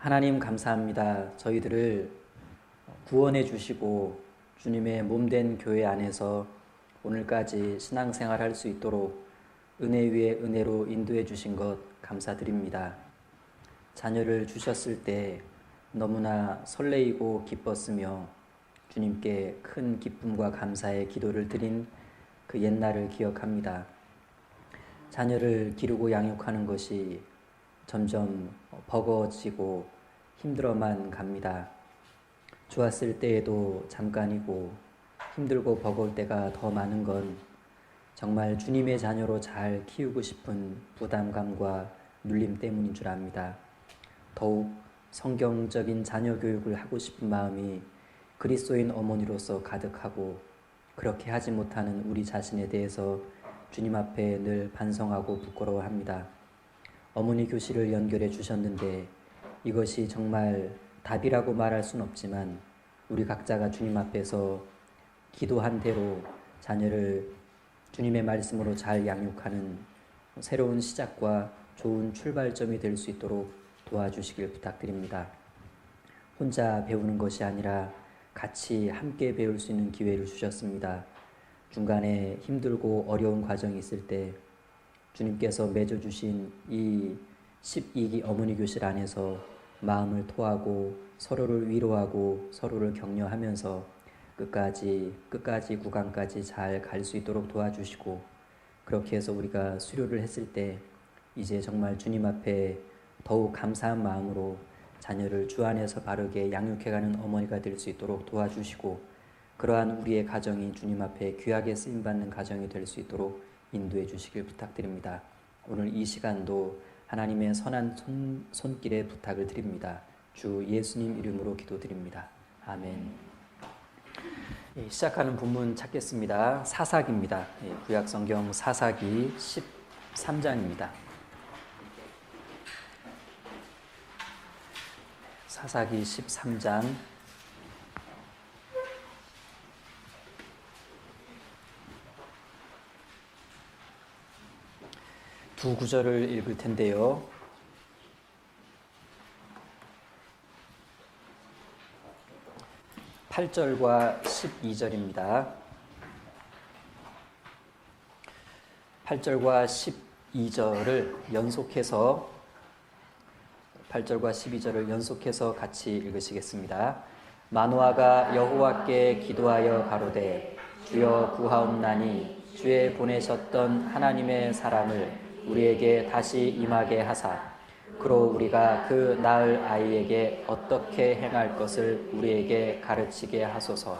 하나님 감사합니다. 저희들을 구원해 주시고 주님의 몸된 교회 안에서 오늘까지 신앙생활할 수 있도록 은혜 위에 은혜로 인도해 주신 것 감사드립니다. 자녀를 주셨을 때 너무나 설레이고 기뻤으며 주님께 큰 기쁨과 감사의 기도를 드린 그 옛날을 기억합니다. 자녀를 기르고 양육하는 것이 점점 버거워지고 힘들어만 갑니다. 좋았을 때에도 잠깐이고 힘들고 버거울 때가 더 많은 건 정말 주님의 자녀로 잘 키우고 싶은 부담감과 눌림 때문인 줄 압니다. 더욱 성경적인 자녀 교육을 하고 싶은 마음이 그리스도인 어머니로서 가득하고 그렇게 하지 못하는 우리 자신에 대해서 주님 앞에 늘 반성하고 부끄러워합니다. 어머니 교실을 연결해 주셨는데 이것이 정말 답이라고 말할 순 없지만 우리 각자가 주님 앞에서 기도한 대로 자녀를 주님의 말씀으로 잘 양육하는 새로운 시작과 좋은 출발점이 될 수 있도록 도와주시길 부탁드립니다. 혼자 배우는 것이 아니라 같이 함께 배울 수 있는 기회를 주셨습니다. 중간에 힘들고 어려운 과정이 있을 때 주님께서 맺어주신 이 12기 어머니 교실 안에서 마음을 토하고 서로를 위로하고 서로를 격려하면서 끝까지 구강까지 잘 갈 수 있도록 도와주시고 그렇게 해서 우리가 수료를 했을 때 이제 정말 주님 앞에 더욱 감사한 마음으로 자녀를 주 안에서 바르게 양육해가는 어머니가 될 수 있도록 도와주시고 그러한 우리의 가정이 주님 앞에 귀하게 쓰임받는 가정이 될 수 있도록 인도해 주시길 부탁드립니다. 오늘 이 시간도 하나님의 선한 손길에 부탁을 드립니다. 주 예수님 이름으로 기도드립니다. 아멘. 시작하는 본문 찾겠습니다. 사사기입니다. 구약성경 사사기 13장입니다. 사사기 13장 두 구절을 읽을 텐데요. 8절과 12절입니다. 8절과 12절을 연속해서 8절과 12절을 연속해서 같이 읽으시겠습니다. 마노아가 여호와께 기도하여 가로되 주여 구하옵나니 주의 보내셨던 하나님의 사람을 우리에게 다시 임하게 하사 그로 우리가 그 낳을 아이에게 어떻게 행할 것을 우리에게 가르치게 하소서.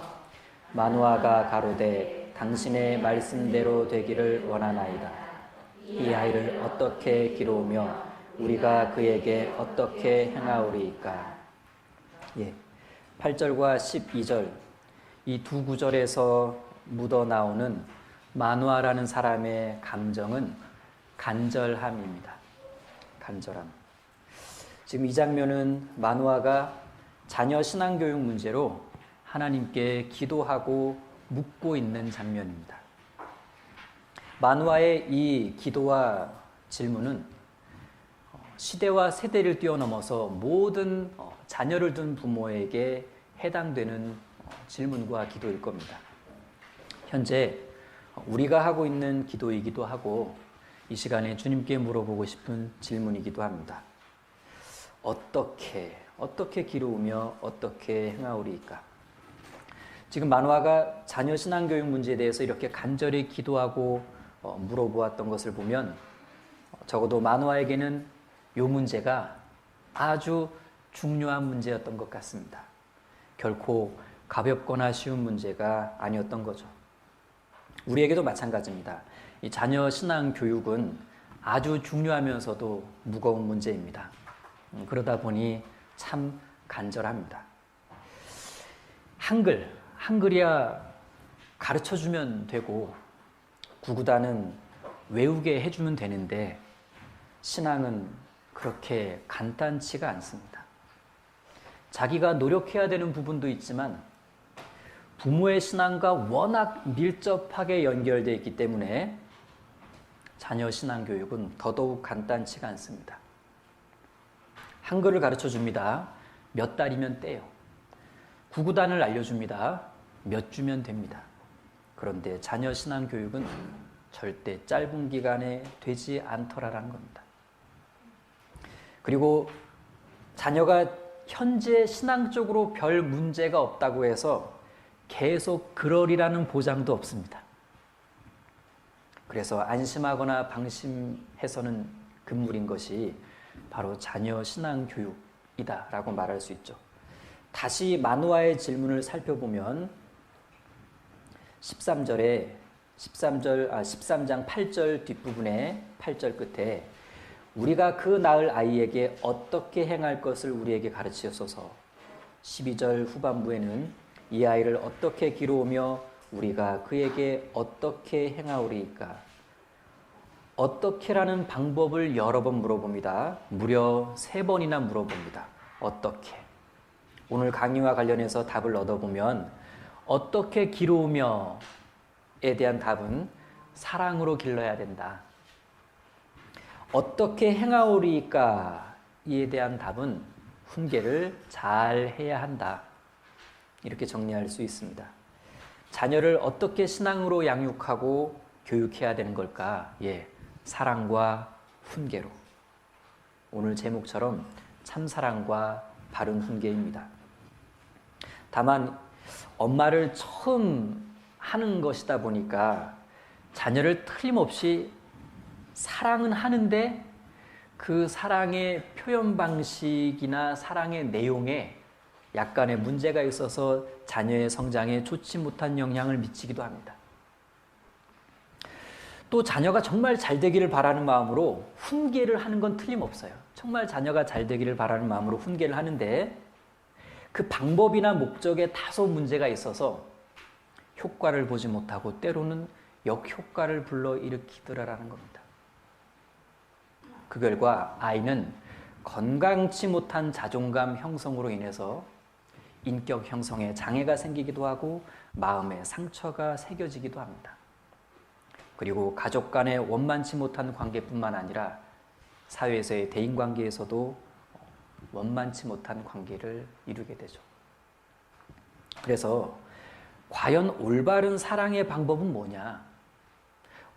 마노아가 가로되 당신의 말씀대로 되기를 원하나이다. 이 아이를 어떻게 기르우며 우리가 그에게 어떻게 행하오리이까. 8절과 12절 이 두 구절에서 묻어나오는 마노아라는 사람의 감정은 간절함입니다. 간절함. 지금 이 장면은 마노아가 자녀 신앙교육 문제로 하나님께 기도하고 묻고 있는 장면입니다. 마노아의 이 기도와 질문은 시대와 세대를 뛰어넘어서 모든 자녀를 둔 부모에게 해당되는 질문과 기도일 겁니다. 현재 우리가 하고 있는 기도이기도 하고 이 시간에 주님께 물어보고 싶은 질문이기도 합니다. 어떻게 기르우며 어떻게 행하오리이까? 지금 마노아가 자녀 신앙교육 문제에 대해서 이렇게 간절히 기도하고 물어보았던 것을 보면 적어도 마노아에게는 이 문제가 아주 중요한 문제였던 것 같습니다. 결코 가볍거나 쉬운 문제가 아니었던 거죠. 우리에게도 마찬가지입니다. 이 자녀 신앙 교육은 아주 중요하면서도 무거운 문제입니다. 그러다 보니 참 간절합니다. 한글이야 가르쳐주면 되고 구구단은 외우게 해주면 되는데 신앙은 그렇게 간단치가 않습니다. 자기가 노력해야 되는 부분도 있지만 부모의 신앙과 워낙 밀접하게 연결되어 있기 때문에 자녀 신앙 교육은 더더욱 간단치가 않습니다. 한글을 가르쳐 줍니다. 몇 달이면 떼요. 구구단을 알려줍니다. 몇 주면 됩니다. 그런데 자녀 신앙 교육은 절대 짧은 기간에 되지 않더라라는 겁니다. 그리고 자녀가 현재 신앙적으로 별 문제가 없다고 해서 계속 그러리라는 보장도 없습니다. 그래서 안심하거나 방심해서는 금물인 것이 바로 자녀 신앙 교육이다라고 말할 수 있죠. 다시 만우아의 질문을 살펴보면 13장 8절 뒷부분에 8절 끝에 우리가 그 낳을 아이에게 어떻게 행할 것을 우리에게 가르치소서. 12절 후반부에는 이 아이를 어떻게 기르오며 우리가 그에게 어떻게 행하오리이까. 어떻게라는 방법을 여러 번 물어봅니다. 무려 3번이나 물어봅니다. 어떻게. 오늘 강의와 관련해서 답을 얻어보면 어떻게 기르우며에 대한 답은 사랑으로 길러야 된다. 어떻게 행하오리까 이에 대한 답은 훈계를 잘 해야 한다. 이렇게 정리할 수 있습니다. 자녀를 어떻게 신앙으로 양육하고 교육해야 되는 걸까? 사랑과 훈계로. 오늘 제목처럼 참사랑과 바른 훈계입니다. 다만 엄마를 처음 하는 것이다 보니까 자녀를 틀림없이 사랑은 하는데 그 사랑의 표현 방식이나 사랑의 내용에 약간의 문제가 있어서 자녀의 성장에 좋지 못한 영향을 미치기도 합니다. 또 자녀가 정말 잘 되기를 바라는 마음으로 훈계를 하는 건 틀림없어요. 정말 자녀가 잘 되기를 바라는 마음으로 훈계를 하는데 그 방법이나 목적에 다소 문제가 있어서 효과를 보지 못하고 때로는 역효과를 불러일으키더라라는 겁니다. 그 결과 아이는 건강치 못한 자존감 형성으로 인해서 인격 형성에 장애가 생기기도 하고 마음에 상처가 새겨지기도 합니다. 그리고 가족 간의 원만치 못한 관계뿐만 아니라 사회에서의 대인관계에서도 원만치 못한 관계를 이루게 되죠. 그래서 과연 올바른 사랑의 방법은 뭐냐?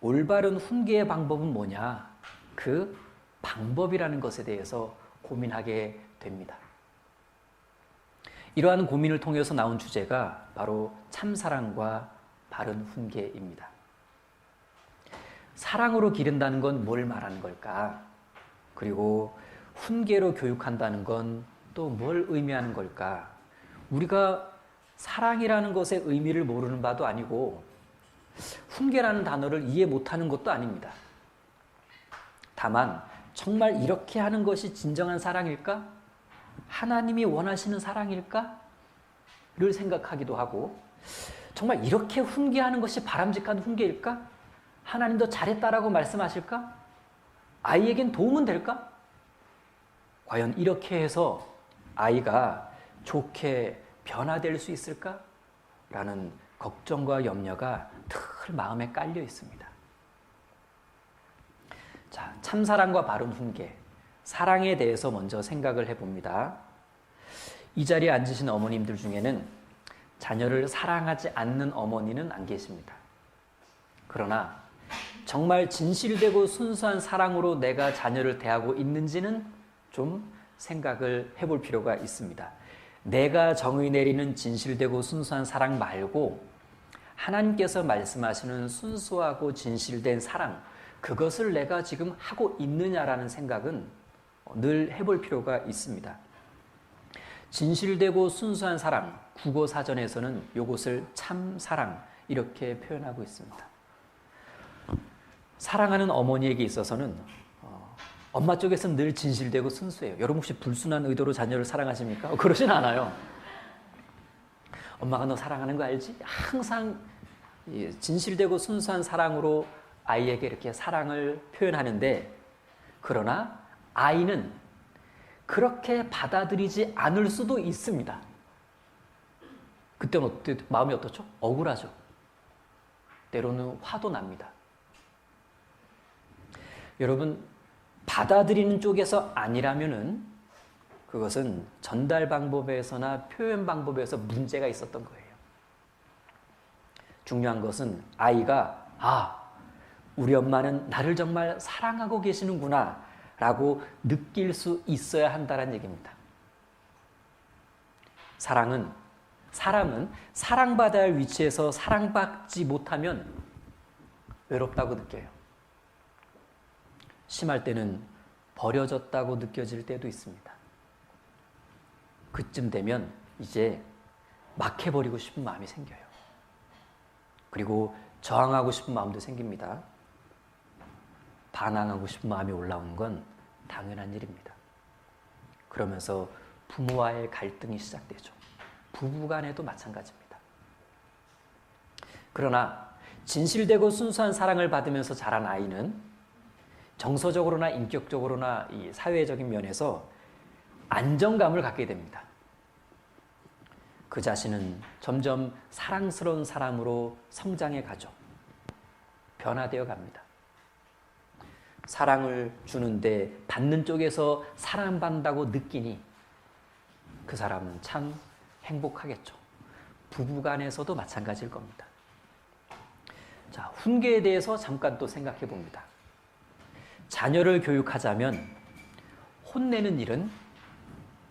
올바른 훈계의 방법은 뭐냐? 그 방법이라는 것에 대해서 고민하게 됩니다. 이러한 고민을 통해서 나온 주제가 바로 참사랑과 바른 훈계입니다. 사랑으로 기른다는 건 뭘 말하는 걸까? 그리고 훈계로 교육한다는 건 또 뭘 의미하는 걸까? 우리가 사랑이라는 것의 의미를 모르는 바도 아니고 훈계라는 단어를 이해 못하는 것도 아닙니다. 다만 정말 이렇게 하는 것이 진정한 사랑일까? 하나님이 원하시는 사랑일까? 를 생각하기도 하고 정말 이렇게 훈계하는 것이 바람직한 훈계일까? 하나님도 잘했다라고 말씀하실까? 아이에겐 도움은 될까? 과연 이렇게 해서 아이가 좋게 변화될 수 있을까? 라는 걱정과 염려가 늘 마음에 깔려 있습니다. 자, 참사랑과 바른 훈계, 사랑에 대해서 먼저 생각을 해봅니다. 이 자리에 앉으신 어머님들 중에는 자녀를 사랑하지 않는 어머니는 안 계십니다. 그러나 정말 진실되고 순수한 사랑으로 내가 자녀를 대하고 있는지는 좀 생각을 해볼 필요가 있습니다. 내가 정의 내리는 진실되고 순수한 사랑 말고 하나님께서 말씀하시는 순수하고 진실된 사랑, 그것을 내가 지금 하고 있느냐라는 생각은 늘 해볼 필요가 있습니다. 진실되고 순수한 사랑, 국어사전에서는 이것을 참사랑 이렇게 표현하고 있습니다. 사랑하는 어머니에게 있어서는 엄마 쪽에서는 늘 진실되고 순수해요. 여러분 혹시 불순한 의도로 자녀를 사랑하십니까? 그러진 않아요. 엄마가 너 사랑하는 거 알지? 항상 진실되고 순수한 사랑으로 아이에게 이렇게 사랑을 표현하는데, 그러나 아이는 그렇게 받아들이지 않을 수도 있습니다. 그때는 마음이 어떻죠? 억울하죠. 때로는 화도 납니다. 여러분, 받아들이는 쪽에서 아니라면은 그것은 전달 방법에서나 표현 방법에서 문제가 있었던 거예요. 중요한 것은 아이가 우리 엄마는 나를 정말 사랑하고 계시는구나 라고 느낄 수 있어야 한다는 얘기입니다. 사람은 사랑받아야 할 위치에서 사랑받지 못하면 외롭다고 느껴요. 심할 때는 버려졌다고 느껴질 때도 있습니다. 그쯤 되면 이제 막 해버리고 싶은 마음이 생겨요. 그리고 저항하고 싶은 마음도 생깁니다. 반항하고 싶은 마음이 올라오는 건 당연한 일입니다. 그러면서 부모와의 갈등이 시작되죠. 부부간에도 마찬가지입니다. 그러나 진실되고 순수한 사랑을 받으면서 자란 아이는 정서적으로나 인격적으로나 이 사회적인 면에서 안정감을 갖게 됩니다. 그 자신은 점점 사랑스러운 사람으로 성장해 가죠. 변화되어 갑니다. 사랑을 주는데 받는 쪽에서 사랑받는다고 느끼니 그 사람은 참 행복하겠죠. 부부간에서도 마찬가지일 겁니다. 자, 훈계에 대해서 잠깐 또 생각해 봅니다. 자녀를 교육하자면 혼내는 일은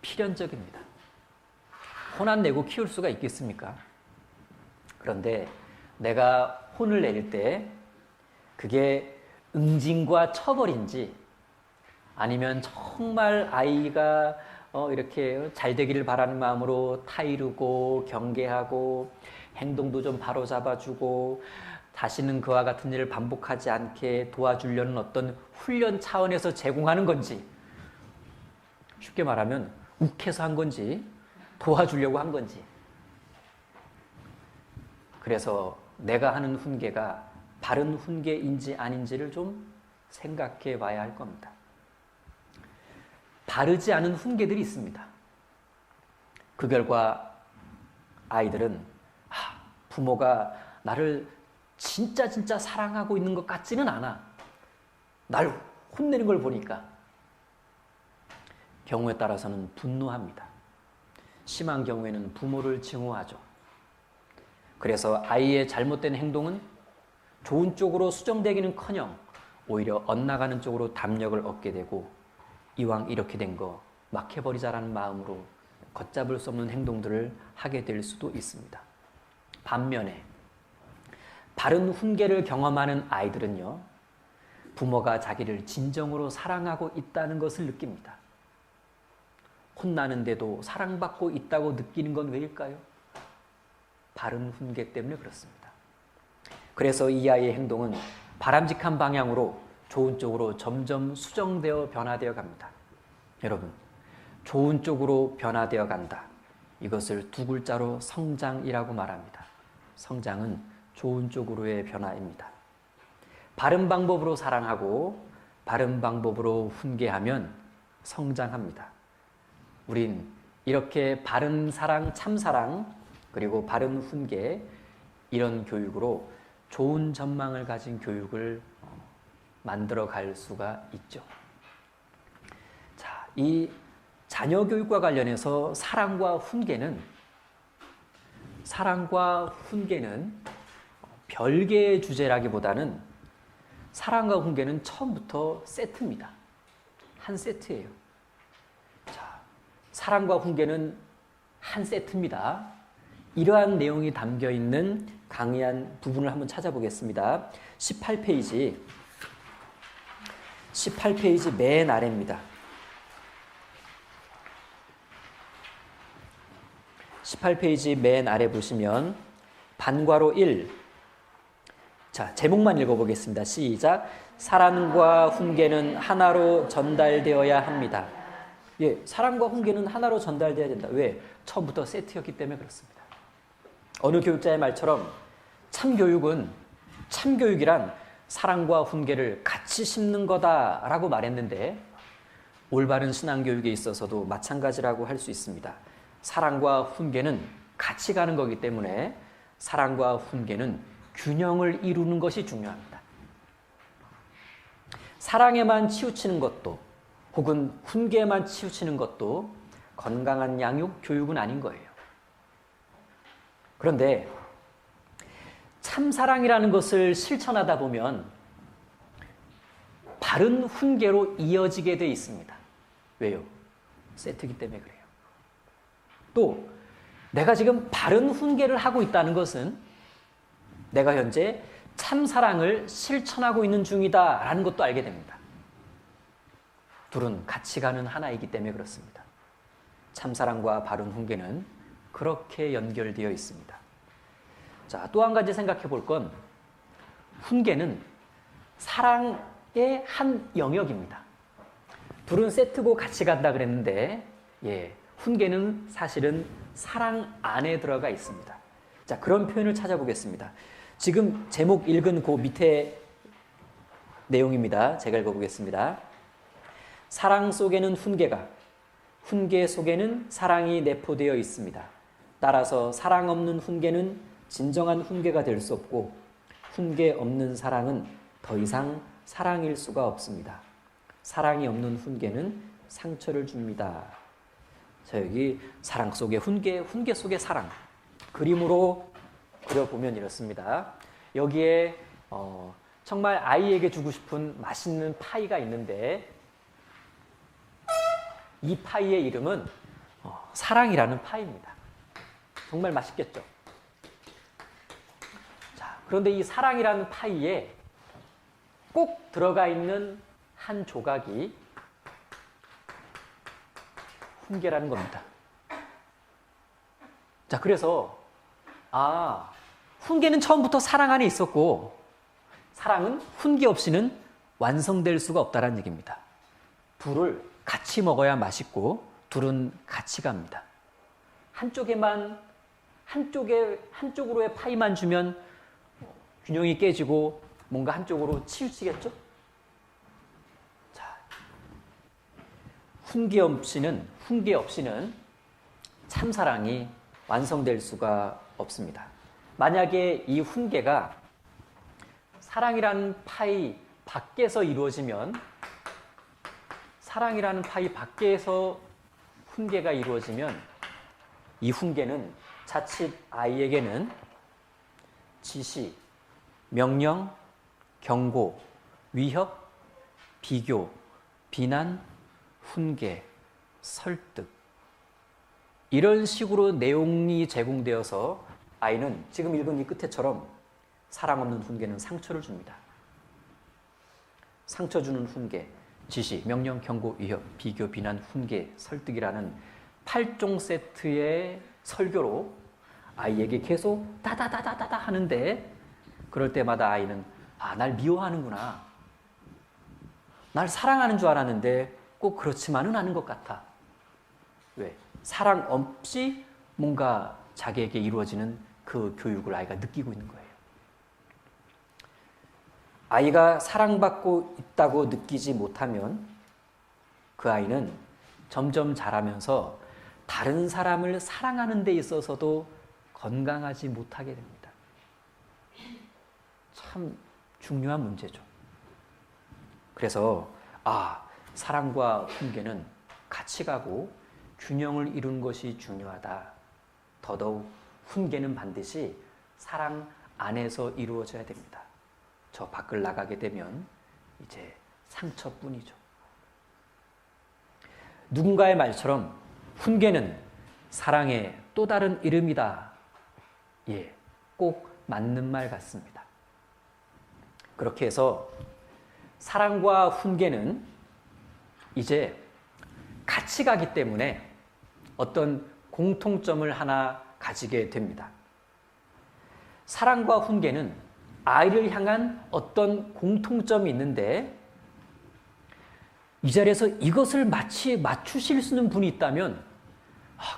필연적입니다. 혼 안 내고 키울 수가 있겠습니까? 그런데 내가 혼을 낼 때 그게 응징과 처벌인지 아니면 정말 아이가 이렇게 잘 되기를 바라는 마음으로 타이르고 경계하고 행동도 좀 바로잡아주고 다시는 그와 같은 일을 반복하지 않게 도와주려는 어떤 훈련 차원에서 제공하는 건지, 쉽게 말하면 욱해서 한 건지 도와주려고 한 건지, 그래서 내가 하는 훈계가 바른 훈계인지 아닌지를 좀 생각해 봐야 할 겁니다. 바르지 않은 훈계들이 있습니다. 그 결과 아이들은 부모가 나를 진짜 사랑하고 있는 것 같지는 않아. 날 혼내는 걸 보니까. 경우에 따라서는 분노합니다. 심한 경우에는 부모를 증오하죠. 그래서 아이의 잘못된 행동은 좋은 쪽으로 수정되기는커녕 오히려 엇나가는 쪽으로 담력을 얻게 되고 이왕 이렇게 된 거 막 해버리자라는 마음으로 걷잡을 수 없는 행동들을 하게 될 수도 있습니다. 반면에 바른 훈계를 경험하는 아이들은요, 부모가 자기를 진정으로 사랑하고 있다는 것을 느낍니다. 혼나는데도 사랑받고 있다고 느끼는 건 왜일까요? 바른 훈계 때문에 그렇습니다. 그래서 이 아이의 행동은 바람직한 방향으로 좋은 쪽으로 점점 수정되어 변화되어 갑니다. 여러분, 좋은 쪽으로 변화되어 간다. 이것을 두 글자로 성장이라고 말합니다. 성장은 좋은 쪽으로의 변화입니다. 바른 방법으로 사랑하고 바른 방법으로 훈계하면 성장합니다. 우린 이렇게 바른 사랑, 참사랑, 그리고 바른 훈계, 이런 교육으로 좋은 전망을 가진 교육을 만들어 갈 수가 있죠. 자, 이 자녀 교육과 관련해서 사랑과 훈계는 별개의 주제라기보다는 사랑과 훈계는 처음부터 세트입니다. 한 세트예요. 자, 사랑과 훈계는 한 세트입니다. 이러한 내용이 담겨 있는 강의한 부분을 한번 찾아보겠습니다. 18페이지 맨 아래입니다. 18페이지 맨 아래 보시면 반괄호 1. 자, 제목만 읽어보겠습니다. 시작. 사랑과 훈계는 하나로 전달되어야 합니다. 예, 사랑과 훈계는 하나로 전달되어야 된다. 왜? 처음부터 세트였기 때문에 그렇습니다. 어느 교육자의 말처럼 참교육이란 사랑과 훈계를 같이 심는 거다라고 말했는데, 올바른 신앙교육에 있어서도 마찬가지라고 할 수 있습니다. 사랑과 훈계는 같이 가는 거기 때문에 사랑과 훈계는 균형을 이루는 것이 중요합니다. 사랑에만 치우치는 것도 혹은 훈계에만 치우치는 것도 건강한 양육, 교육은 아닌 거예요. 그런데 참사랑이라는 것을 실천하다 보면 바른 훈계로 이어지게 돼 있습니다. 왜요? 세트기 때문에 그래요. 또 내가 지금 바른 훈계를 하고 있다는 것은 내가 현재 참사랑을 실천하고 있는 중이다라는 것도 알게 됩니다. 둘은 같이 가는 하나이기 때문에 그렇습니다. 참사랑과 바른 훈계는 그렇게 연결되어 있습니다. 자, 또 한 가지 생각해 볼 건 훈계는 사랑의 한 영역입니다. 둘은 세트고 같이 간다 그랬는데 훈계는 사실은 사랑 안에 들어가 있습니다. 자, 그런 표현을 찾아보겠습니다. 지금 제목 읽은 그 밑에 내용입니다. 제가 읽어보겠습니다. 사랑 속에는 훈계가, 훈계 속에는 사랑이 내포되어 있습니다. 따라서 사랑 없는 훈계는 진정한 훈계가 될 수 없고 훈계 없는 사랑은 더 이상 사랑일 수가 없습니다. 사랑이 없는 훈계는 상처를 줍니다. 자, 여기 사랑 속의 훈계, 훈계 속의 사랑. 그림으로 그려보면 이렇습니다. 여기에 정말 아이에게 주고 싶은 맛있는 파이가 있는데 이 파이의 이름은 사랑이라는 파이입니다. 정말 맛있겠죠? 자, 그런데 이 사랑이라는 파이에 꼭 들어가 있는 한 조각이 훈계라는 겁니다. 자, 그래서 훈계는 처음부터 사랑 안에 있었고 사랑은 훈계 없이는 완성될 수가 없다는 얘기입니다. 둘을 같이 먹어야 맛있고 둘은 같이 갑니다. 한쪽으로의 파이만 주면 균형이 깨지고 뭔가 한쪽으로 치우치겠죠? 자, 훈계 없이는 참사랑이 완성될 수가 없습니다. 만약에 이 훈계가 사랑이라는 파이 밖에서 이루어지면 사랑이라는 파이 밖에서 훈계가 이루어지면 이 훈계는 자칫 아이에게는 지시, 명령, 경고, 위협, 비교, 비난, 훈계, 설득 이런 식으로 내용이 제공되어서 아이는 지금 읽은 이 끝에처럼 사랑 없는 훈계는 상처를 줍니다. 상처 주는 훈계, 지시, 명령, 경고, 위협, 비교, 비난, 훈계, 설득이라는 8종 세트의 설교로 아이에게 계속 다다다다다다 하는데 그럴 때마다 아이는 날 미워하는구나. 날 사랑하는 줄 알았는데 꼭 그렇지만은 않은 것 같아. 왜? 사랑 없이 뭔가 자기에게 이루어지는 그 교육을 아이가 느끼고 있는 거예요. 아이가 사랑받고 있다고 느끼지 못하면 그 아이는 점점 자라면서 다른 사람을 사랑하는 데 있어서도 건강하지 못하게 됩니다. 참 중요한 문제죠. 그래서 사랑과 훈계는 같이 가고 균형을 이루는 것이 중요하다. 더더욱 훈계는 반드시 사랑 안에서 이루어져야 됩니다. 저 밖을 나가게 되면 이제 상처뿐이죠. 누군가의 말처럼 훈계는 사랑의 또 다른 이름이다. 꼭 맞는 말 같습니다. 그렇게 해서 사랑과 훈계는 이제 같이 가기 때문에 어떤 공통점을 하나 가지게 됩니다. 사랑과 훈계는 아이를 향한 어떤 공통점이 있는데 이 자리에서 이것을 마치 맞추실 수 있는 분이 있다면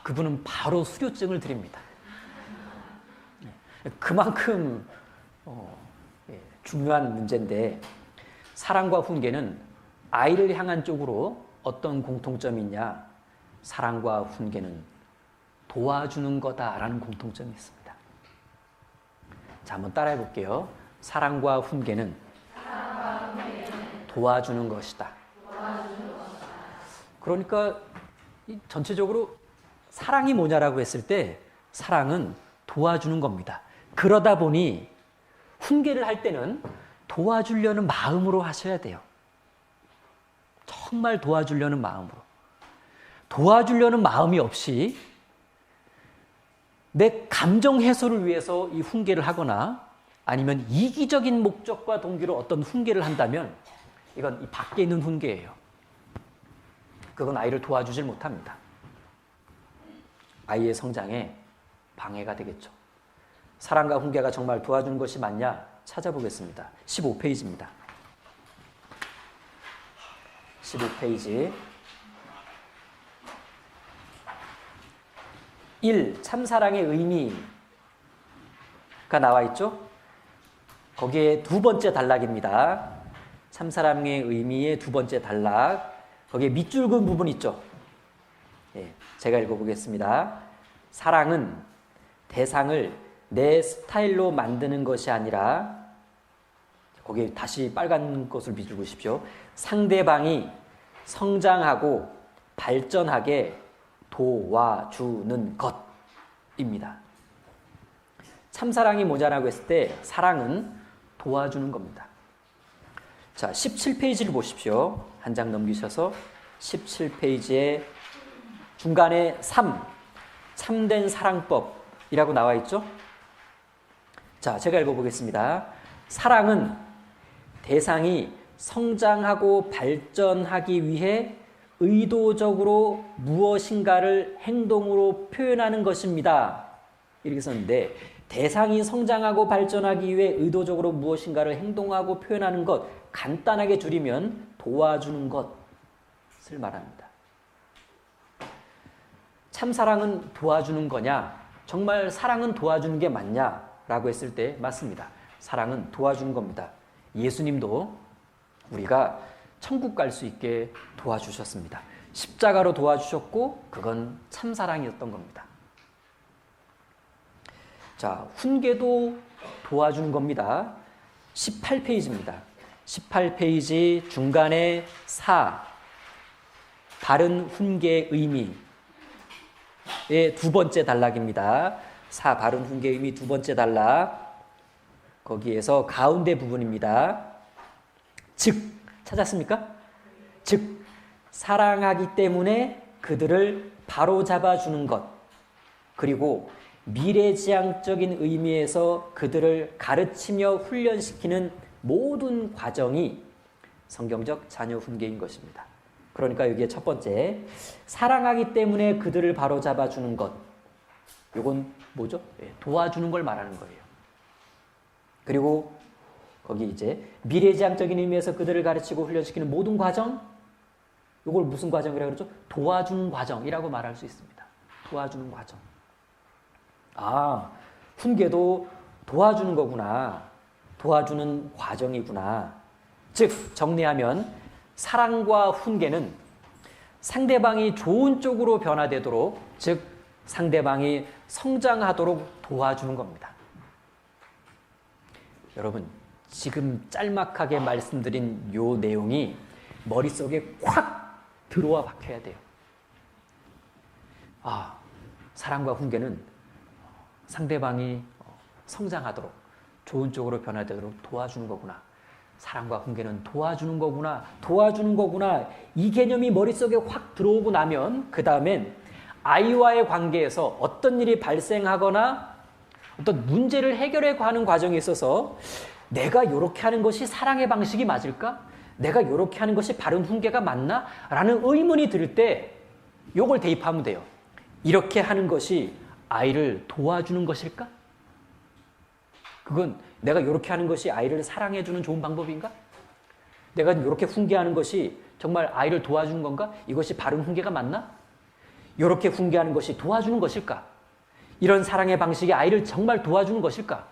그분은 바로 수료증을 드립니다. 그만큼 중요한 문제인데 사랑과 훈계는 아이를 향한 쪽으로 어떤 공통점이 있냐? 사랑과 훈계는 도와주는 거다라는 공통점이 있습니다. 자, 한번 따라해 볼게요. 사랑과 훈계는 도와주는 것이다. 그러니까 전체적으로 사랑이 뭐냐라고 했을 때 사랑은 도와주는 겁니다. 그러다 보니 훈계를 할 때는 도와주려는 마음으로 하셔야 돼요. 정말 도와주려는 마음으로. 도와주려는 마음이 없이 내 감정 해소를 위해서 이 훈계를 하거나 아니면 이기적인 목적과 동기로 어떤 훈계를 한다면 이건 이 밖에 있는 훈계예요. 그건 아이를 도와주질 못합니다. 아이의 성장에 방해가 되겠죠. 사랑과 훈계가 정말 도와주는 것이 맞냐 찾아보겠습니다. 15페이지입니다. 15페이지 1. 참사랑의 의미가 나와 있죠? 거기에 두 번째 단락입니다. 참사랑의 의미의 두 번째 단락. 거기에 밑줄 그은 부분 있죠? 예, 제가 읽어보겠습니다. 사랑은 대상을 내 스타일로 만드는 것이 아니라, 거기에 다시 빨간 것을 밑줄 그으십시오. 상대방이 성장하고 발전하게 도와주는 것입니다. 참사랑이 모자라고 했을 때 사랑은 도와주는 겁니다. 자, 17페이지를 보십시오. 한 장 넘기셔서 17페이지에 중간에 3, 참된 사랑법이라고 나와 있죠? 자, 제가 읽어보겠습니다. 사랑은 대상이 성장하고 발전하기 위해 의도적으로 무엇인가를 행동으로 표현하는 것입니다. 이렇게 썼는데 대상이 성장하고 발전하기 위해 의도적으로 무엇인가를 행동하고 표현하는 것, 간단하게 줄이면 도와주는 것을 말합니다. 참사랑은 도와주는 거냐? 정말 사랑은 도와주는 게 맞냐? 라고 했을 때 맞습니다. 사랑은 도와주는 겁니다. 예수님도 우리가 천국 갈 수 있게 도와주셨습니다. 십자가로 도와주셨고 그건 참사랑이었던 겁니다. 자, 훈계도 도와주는 겁니다. 18페이지입니다. 18페이지 중간에 4, 바른 훈계의 의미의 두 번째 단락입니다. 4, 바른 훈계의 의미 두 번째 단락. 거기에서 가운데 부분입니다. 즉, 찾았습니까? 즉, 사랑하기 때문에 그들을 바로잡아주는 것, 그리고 미래지향적인 의미에서 그들을 가르치며 훈련시키는 모든 과정이 성경적 자녀 훈계인 것입니다. 그러니까 여기에 첫 번째, 사랑하기 때문에 그들을 바로잡아주는 것. 이건 뭐죠? 도와주는 걸 말하는 거예요. 그리고 거기 이제 미래지향적인 의미에서 그들을 가르치고 훈련시키는 모든 과정, 이걸 무슨 과정이라고 그러죠? 도와주는 과정이라고 말할 수 있습니다. 도와주는 과정. 아, 훈계도 도와주는 거구나. 도와주는 과정이구나. 즉, 정리하면 사랑과 훈계는 상대방이 좋은 쪽으로 변화되도록, 즉 상대방이 성장하도록 도와주는 겁니다. 여러분, 지금 짤막하게 말씀드린 요 내용이 머릿속에 콱 들어와 박혀야 돼요. 아, 사랑과 훈계는 상대방이 성장하도록, 좋은 쪽으로 변화되도록 도와주는 거구나. 사랑과 훈계는 도와주는 거구나. 도와주는 거구나. 이 개념이 머릿속에 확 들어오고 나면 그 다음엔 아이와의 관계에서 어떤 일이 발생하거나 어떤 문제를 해결해 가는 과정에 있어서 내가 이렇게 하는 것이 사랑의 방식이 맞을까? 내가 이렇게 하는 것이 바른 훈계가 맞나? 라는 의문이 들 때 이걸 대입하면 돼요. 이렇게 하는 것이 아이를 도와주는 것일까? 그건 내가 이렇게 하는 것이 아이를 사랑해주는 좋은 방법인가? 내가 이렇게 훈계하는 것이 정말 아이를 도와주는 건가? 이것이 바른 훈계가 맞나? 이렇게 훈계하는 것이 도와주는 것일까? 이런 사랑의 방식이 아이를 정말 도와주는 것일까?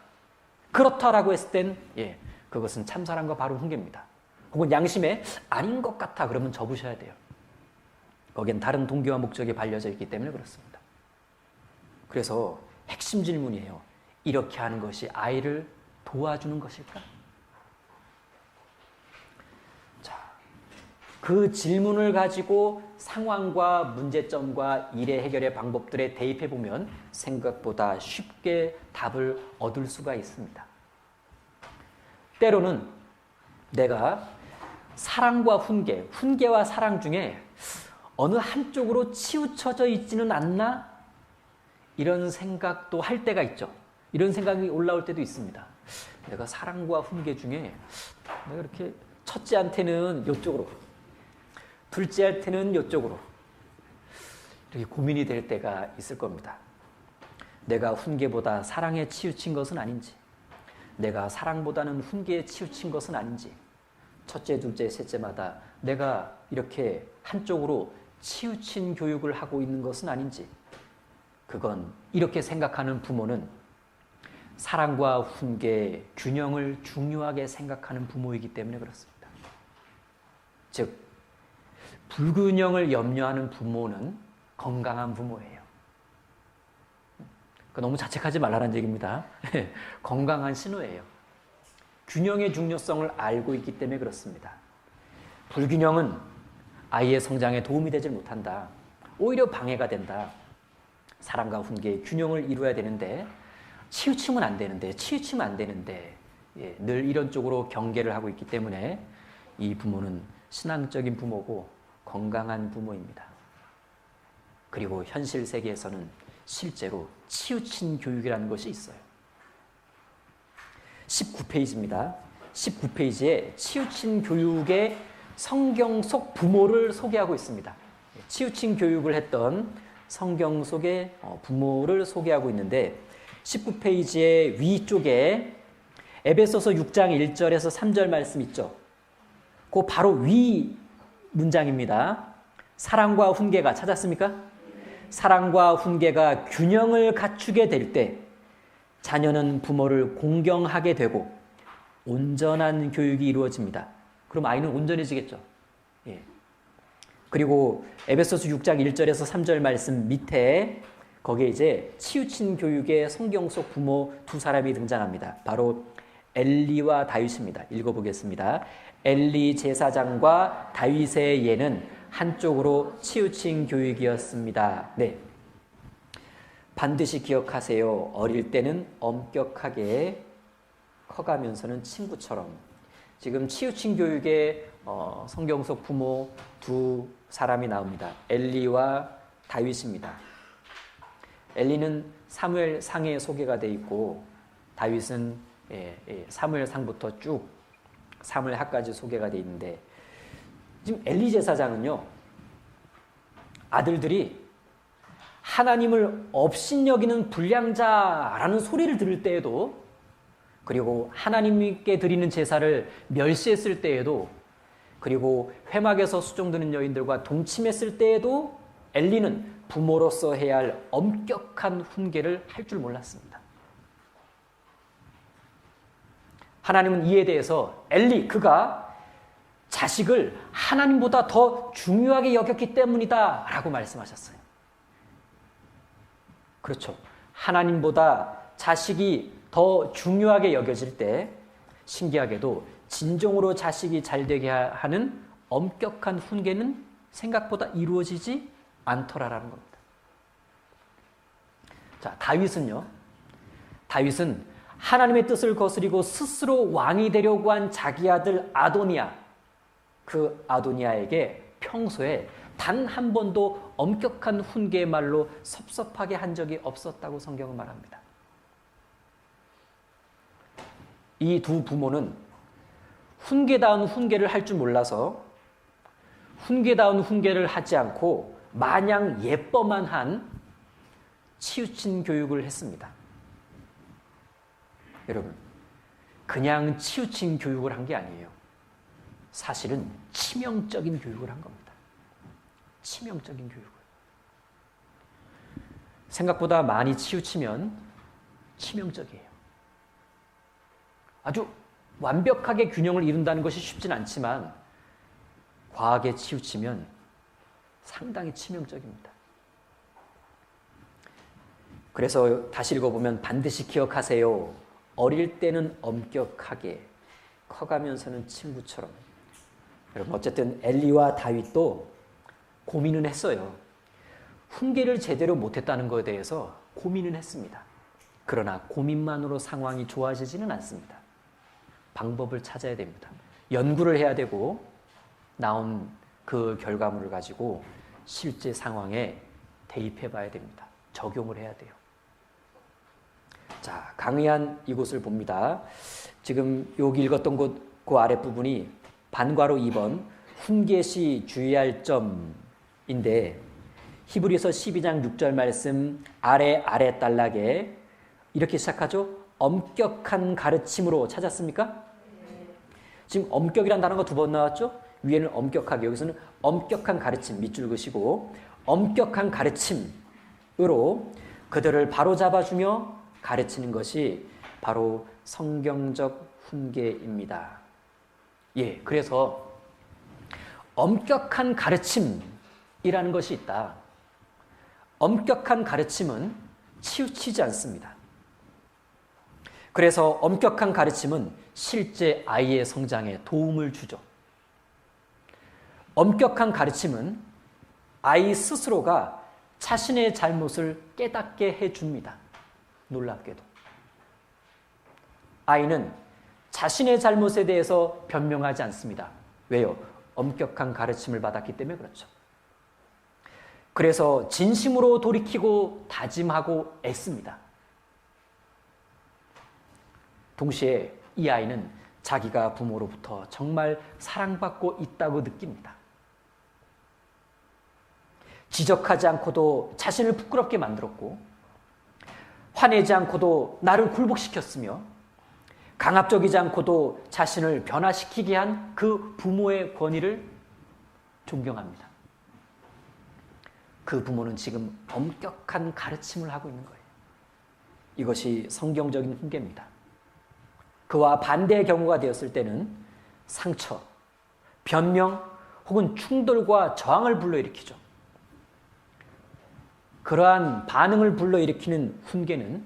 그렇다라고 했을 땐 그것은 참사랑과 바른 훈계입니다. 혹은 양심에 아닌 것 같아 그러면 접으셔야 돼요. 거기엔 다른 동기와 목적이 발려져 있기 때문에 그렇습니다. 그래서 핵심 질문이에요. 이렇게 하는 것이 아이를 도와주는 것일까? 자, 그 질문을 가지고 상황과 문제점과 일의 해결의 방법들에 대입해 보면 생각보다 쉽게 답을 얻을 수가 있습니다. 때로는 내가 사랑과 훈계, 훈계와 사랑 중에 어느 한쪽으로 치우쳐져 있지는 않나? 이런 생각도 할 때가 있죠. 이런 생각이 올라올 때도 있습니다. 내가 사랑과 훈계 중에 내가 이렇게 첫째한테는 이쪽으로, 둘째한테는 이쪽으로 이렇게 고민이 될 때가 있을 겁니다. 내가 훈계보다 사랑에 치우친 것은 아닌지, 내가 사랑보다는 훈계에 치우친 것은 아닌지, 첫째, 둘째, 셋째마다 내가 이렇게 한쪽으로 치우친 교육을 하고 있는 것은 아닌지, 그건 이렇게 생각하는 부모는 사랑과 훈계의 균형을 중요하게 생각하는 부모이기 때문에 그렇습니다. 즉, 불균형을 염려하는 부모는 건강한 부모예요. 너무 자책하지 말라는 얘기입니다. 건강한 신호예요. 균형의 중요성을 알고 있기 때문에 그렇습니다. 불균형은 아이의 성장에 도움이 되지 못한다. 오히려 방해가 된다. 사랑과 훈계의 균형을 이루어야 되는데 치우치면 안 되는데 늘 이런 쪽으로 경계를 하고 있기 때문에 이 부모는 신앙적인 부모고 건강한 부모입니다. 그리고 현실 세계에서는 실제로 치우친 교육이라는 것이 있어요. 19페이지입니다. 19페이지에 치우친 교육의 성경 속 부모를 소개하고 있습니다. 치우친 교육을 했던 성경 속의 부모를 소개하고 있는데 19페이지의 위쪽에 에베소서 6장 1절에서 3절 말씀 있죠. 그 바로 위 문장입니다. 사랑과 훈계가 찾았습니까? 사랑과 훈계가 균형을 갖추게 될 때 자녀는 부모를 공경하게 되고 온전한 교육이 이루어집니다. 그럼 아이는 온전해지겠죠. 예. 그리고 에베소서 6장 1절에서 3절 말씀 밑에 거기에 이제 치우친 교육의 성경 속 부모 두 사람이 등장합니다. 바로 엘리와 다윗입니다. 읽어보겠습니다. 엘리 제사장과 다윗의 예는 한쪽으로 치우친 교육이었습니다. 네. 반드시 기억하세요. 어릴 때는 엄격하게, 커가면서는 친구처럼. 지금 치우친 교육의 성경 속 부모 두 사람이 나옵니다. 엘리와 다윗입니다. 엘리는 사무엘상에 소개가 되어 있고 다윗은 사무엘상부터 쭉 사무엘하까지 소개가 되어 있는데 지금 엘리 제사장은요, 아들들이 하나님을 업신여기는 불량자라는 소리를 들을 때에도, 그리고 하나님께 드리는 제사를 멸시했을 때에도, 그리고 회막에서 수종드는 여인들과 동침했을 때에도 엘리는 부모로서 해야 할 엄격한 훈계를 할 줄 몰랐습니다. 하나님은 이에 대해서 엘리, 그가 자식을 하나님보다 더 중요하게 여겼기 때문이다 라고 말씀하셨어요. 그렇죠. 하나님보다 자식이 더 중요하게 여겨질 때 신기하게도 진정으로 자식이 잘 되게 하는 엄격한 훈계는 생각보다 이루어지지 않더라라는 겁니다. 자, 다윗은요. 다윗은 하나님의 뜻을 거스리고 스스로 왕이 되려고 한 자기 아들 아도니아, 그 아도니아에게 평소에 단 한 번도 엄격한 훈계의 말로 섭섭하게 한 적이 없었다고 성경은 말합니다. 이 두 부모는 훈계다운 훈계를 할 줄 몰라서 훈계다운 훈계를 하지 않고 마냥 예뻐만 한 치우친 교육을 했습니다. 여러분, 그냥 치우친 교육을 한 게 아니에요. 사실은 치명적인 교육을 한 겁니다. 치명적인 교육을. 생각보다 많이 치우치면 치명적이에요. 아주 완벽하게 균형을 이룬다는 것이 쉽진 않지만 과하게 치우치면 상당히 치명적입니다. 그래서 다시 읽어보면 반드시 기억하세요. 어릴 때는 엄격하게, 커가면서는 친구처럼. 여러분 어쨌든 엘리와 다윗도 고민은 했어요. 훈계를 제대로 못했다는 것에 대해서 고민은 했습니다. 그러나 고민만으로 상황이 좋아지지는 않습니다. 방법을 찾아야 됩니다. 연구를 해야 되고 나온 그 결과물을 가지고 실제 상황에 대입해 봐야 됩니다. 적용을 해야 돼요. 자, 강의한 이곳을 봅니다. 지금 여기 읽었던 그 아랫부분이 반괄호 2번 훈계시 주의할 점인데 히브리서 12장 6절 말씀 아래 단락에 이렇게 시작하죠. 엄격한 가르침으로 찾았습니까? 지금 엄격이라는 단어가 2번 나왔죠. 위에는 엄격하게, 여기서는 엄격한 가르침 밑줄 그시고 엄격한 가르침으로 그들을 바로잡아주며 가르치는 것이 바로 성경적 훈계입니다. 예, 그래서 엄격한 가르침이라는 것이 있다. 엄격한 가르침은 치우치지 않습니다. 그래서 엄격한 가르침은 실제 아이의 성장에 도움을 주죠. 엄격한 가르침은 아이 스스로가 자신의 잘못을 깨닫게 해줍니다. 놀랍게도. 아이는 자신의 잘못에 대해서 변명하지 않습니다. 왜요? 엄격한 가르침을 받았기 때문에 그렇죠. 그래서 진심으로 돌이키고 다짐하고 애씁니다. 동시에 이 아이는 자기가 부모로부터 정말 사랑받고 있다고 느낍니다. 지적하지 않고도 자신을 부끄럽게 만들었고 화내지 않고도 나를 굴복시켰으며 강압적이지 않고도 자신을 변화시키게 한 그 부모의 권위를 존경합니다. 그 부모는 지금 엄격한 가르침을 하고 있는 거예요. 이것이 성경적인 훈계입니다. 그와 반대의 경우가 되었을 때는 상처, 변명 혹은 충돌과 저항을 불러일으키죠. 그러한 반응을 불러일으키는 훈계는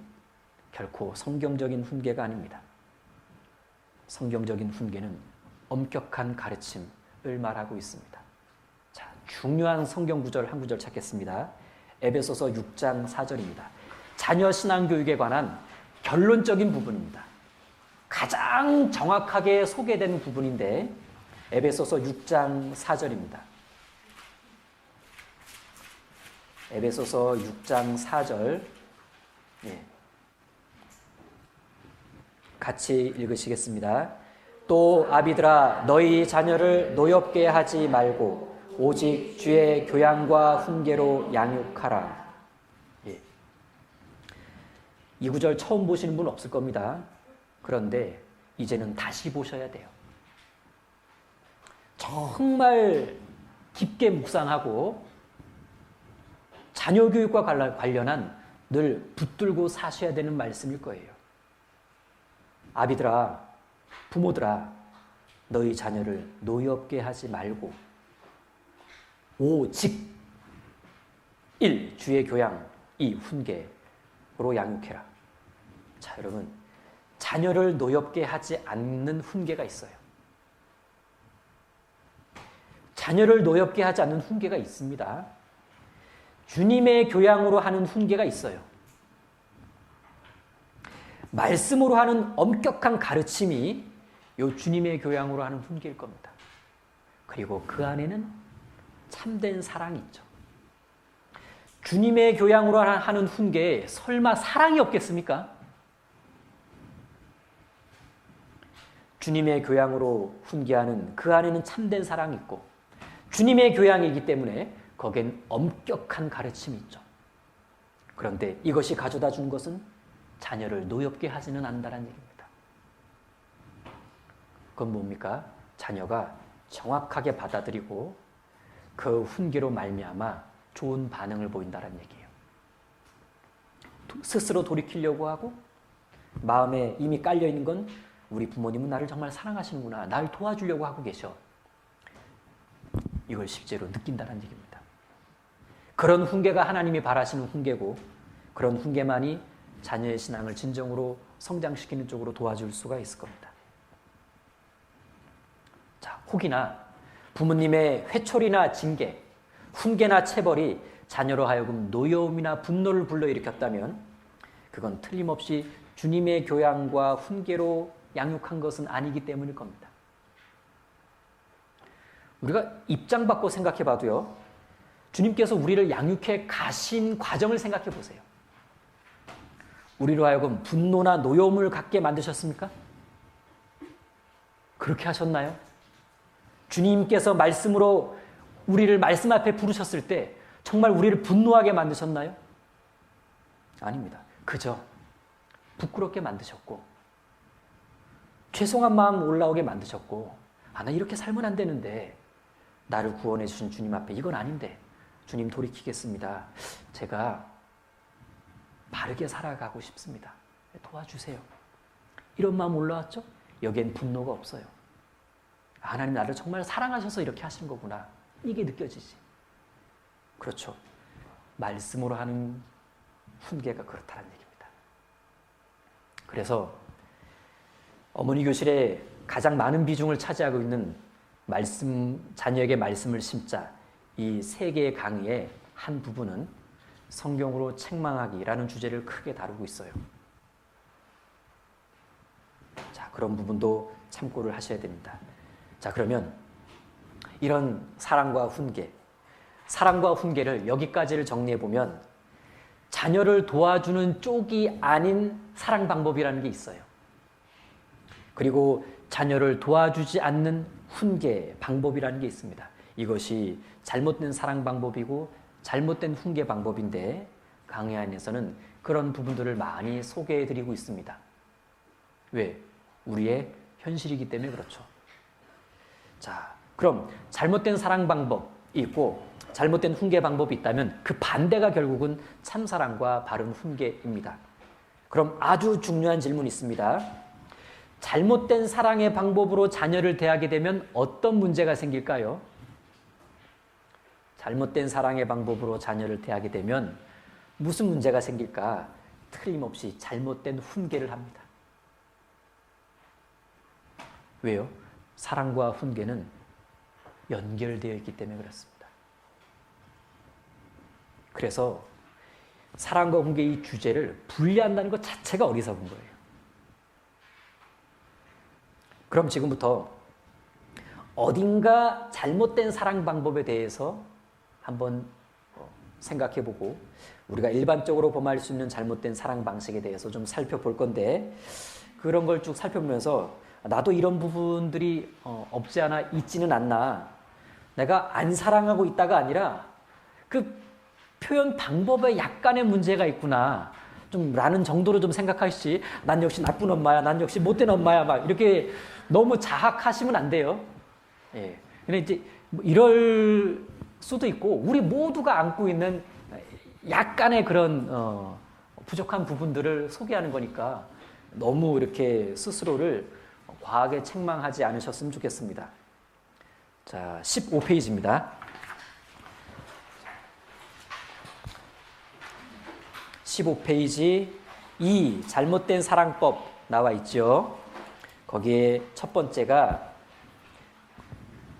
결코 성경적인 훈계가 아닙니다. 성경적인 훈계는 엄격한 가르침을 말하고 있습니다. 자, 중요한 성경 구절 한 구절 찾겠습니다. 에베소서 6장 4절입니다. 자녀 신앙교육에 관한 결론적인 부분입니다. 가장 정확하게 소개된 부분인데 에베소서 6장 4절입니다. 에베소서 6장 4절 같이 읽으시겠습니다. 또 아비들아 너희 자녀를 노엽게 하지 말고 오직 주의 교양과 훈계로 양육하라. 이 구절 처음 보시는 분 없을 겁니다. 그런데 이제는 다시 보셔야 돼요. 정말 깊게 묵상하고 자녀 교육과 관련한 늘 붙들고 사셔야 되는 말씀일 거예요. 아비들아, 부모들아, 너희 자녀를 노엽게 하지 말고 오직 1. 주의 교양 2. 훈계로 양육해라. 자, 여러분, 자녀를 노엽게 하지 않는 훈계가 있어요. 자녀를 노엽게 하지 않는 훈계가 있습니다. 주님의 교양으로 하는 훈계가 있어요. 말씀으로 하는 엄격한 가르침이 요 주님의 교양으로 하는 훈계일 겁니다. 그리고 그 안에는 참된 사랑이 있죠. 주님의 교양으로 하는 훈계에 설마 사랑이 없겠습니까? 주님의 교양으로 훈계하는 그 안에는 참된 사랑이 있고 주님의 교양이기 때문에 거기엔 엄격한 가르침이 있죠. 그런데 이것이 가져다 준 것은 자녀를 노엽게 하지는 않는다는 얘기입니다. 그건 뭡니까? 자녀가 정확하게 받아들이고 그 훈계로 말미암아 좋은 반응을 보인다는 얘기예요. 스스로 돌이키려고 하고 마음에 이미 깔려있는 건 우리 부모님은 나를 정말 사랑하시는구나. 날 도와주려고 하고 계셔. 이걸 실제로 느낀다는 얘기입니다. 그런 훈계가 하나님이 바라시는 훈계고 그런 훈계만이 자녀의 신앙을 진정으로 성장시키는 쪽으로 도와줄 수가 있을 겁니다. 자, 혹이나 부모님의 회초리나 징계, 훈계나 체벌이 자녀로 하여금 노여움이나 분노를 불러일으켰다면 그건 틀림없이 주님의 교양과 훈계로 양육한 것은 아니기 때문일 겁니다. 우리가 입장 바꿔 생각해 봐도요, 주님께서 우리를 양육해 가신 과정을 생각해 보세요. 우리로 하여금 분노나 노여움을 갖게 만드셨습니까? 그렇게 하셨나요? 주님께서 말씀으로 우리를 말씀 앞에 부르셨을 때 정말 우리를 분노하게 만드셨나요? 아닙니다. 그저 부끄럽게 만드셨고 죄송한 마음 올라오게 만드셨고, 나 이렇게 살면 안 되는데, 나를 구원해 주신 주님 앞에 이건 아닌데 주님 돌이키겠습니다. 제가 바르게 살아가고 싶습니다. 도와주세요. 이런 마음 올라왔죠? 여기엔 분노가 없어요. 하나님 나를 정말 사랑하셔서 이렇게 하신 거구나. 이게 느껴지지. 그렇죠. 말씀으로 하는 훈계가 그렇다는 얘기입니다. 그래서 어머니 교실에 가장 많은 비중을 차지하고 있는 자녀에게 말씀을 심자, 이 세 개의 강의의 한 부분은 성경으로 책망하기라는 주제를 크게 다루고 있어요. 자, 그런 부분도 참고를 하셔야 됩니다. 자, 그러면 이런 사랑과 훈계를 여기까지를 정리해 보면 자녀를 도와주는 쪽이 아닌 사랑 방법이라는 게 있어요. 그리고 자녀를 도와주지 않는 훈계 방법이라는 게 있습니다. 이것이 잘못된 사랑 방법이고 잘못된 훈계 방법인데, 강의 안에서는 그런 부분들을 많이 소개해 드리고 있습니다. 왜? 우리의 현실이기 때문에 그렇죠. 자, 그럼 잘못된 사랑 방법이 있고 잘못된 훈계 방법이 있다면 그 반대가 결국은 참사랑과 바른 훈계입니다. 그럼 아주 중요한 질문이 있습니다. 잘못된 사랑의 방법으로 자녀를 대하게 되면 어떤 문제가 생길까요? 잘못된 사랑의 방법으로 자녀를 대하게 되면 무슨 문제가 생길까? 틀림없이 잘못된 훈계를 합니다. 왜요? 사랑과 훈계는 연결되어 있기 때문에 그렇습니다. 그래서 사랑과 훈계 이 주제를 분리한다는 것 자체가 어리석은 거예요. 그럼 지금부터 어딘가 잘못된 사랑 방법에 대해서 한번 생각해보고 우리가 일반적으로 범할 수 있는 잘못된 사랑 방식에 대해서 좀 살펴볼 건데, 그런 걸 쭉 살펴보면서 나도 이런 부분들이 없지 않아 있지는 않나, 내가 안 사랑하고 있다가 아니라 그 표현 방법에 약간의 문제가 있구나 좀 라는 정도로 좀 생각하시지, 난 역시 나쁜 엄마야, 난 역시 못된 엄마야, 막 이렇게 너무 자학하시면 안 돼요. 예. 근데 이제 뭐 이럴 수도 있고, 우리 모두가 안고 있는 약간의 그런 부족한 부분들을 소개하는 거니까 너무 이렇게 스스로를 과하게 책망하지 않으셨으면 좋겠습니다. 자, 15페이지입니다. 15페이지 2, 잘못된 사랑법 나와 있죠. 거기에 첫 번째가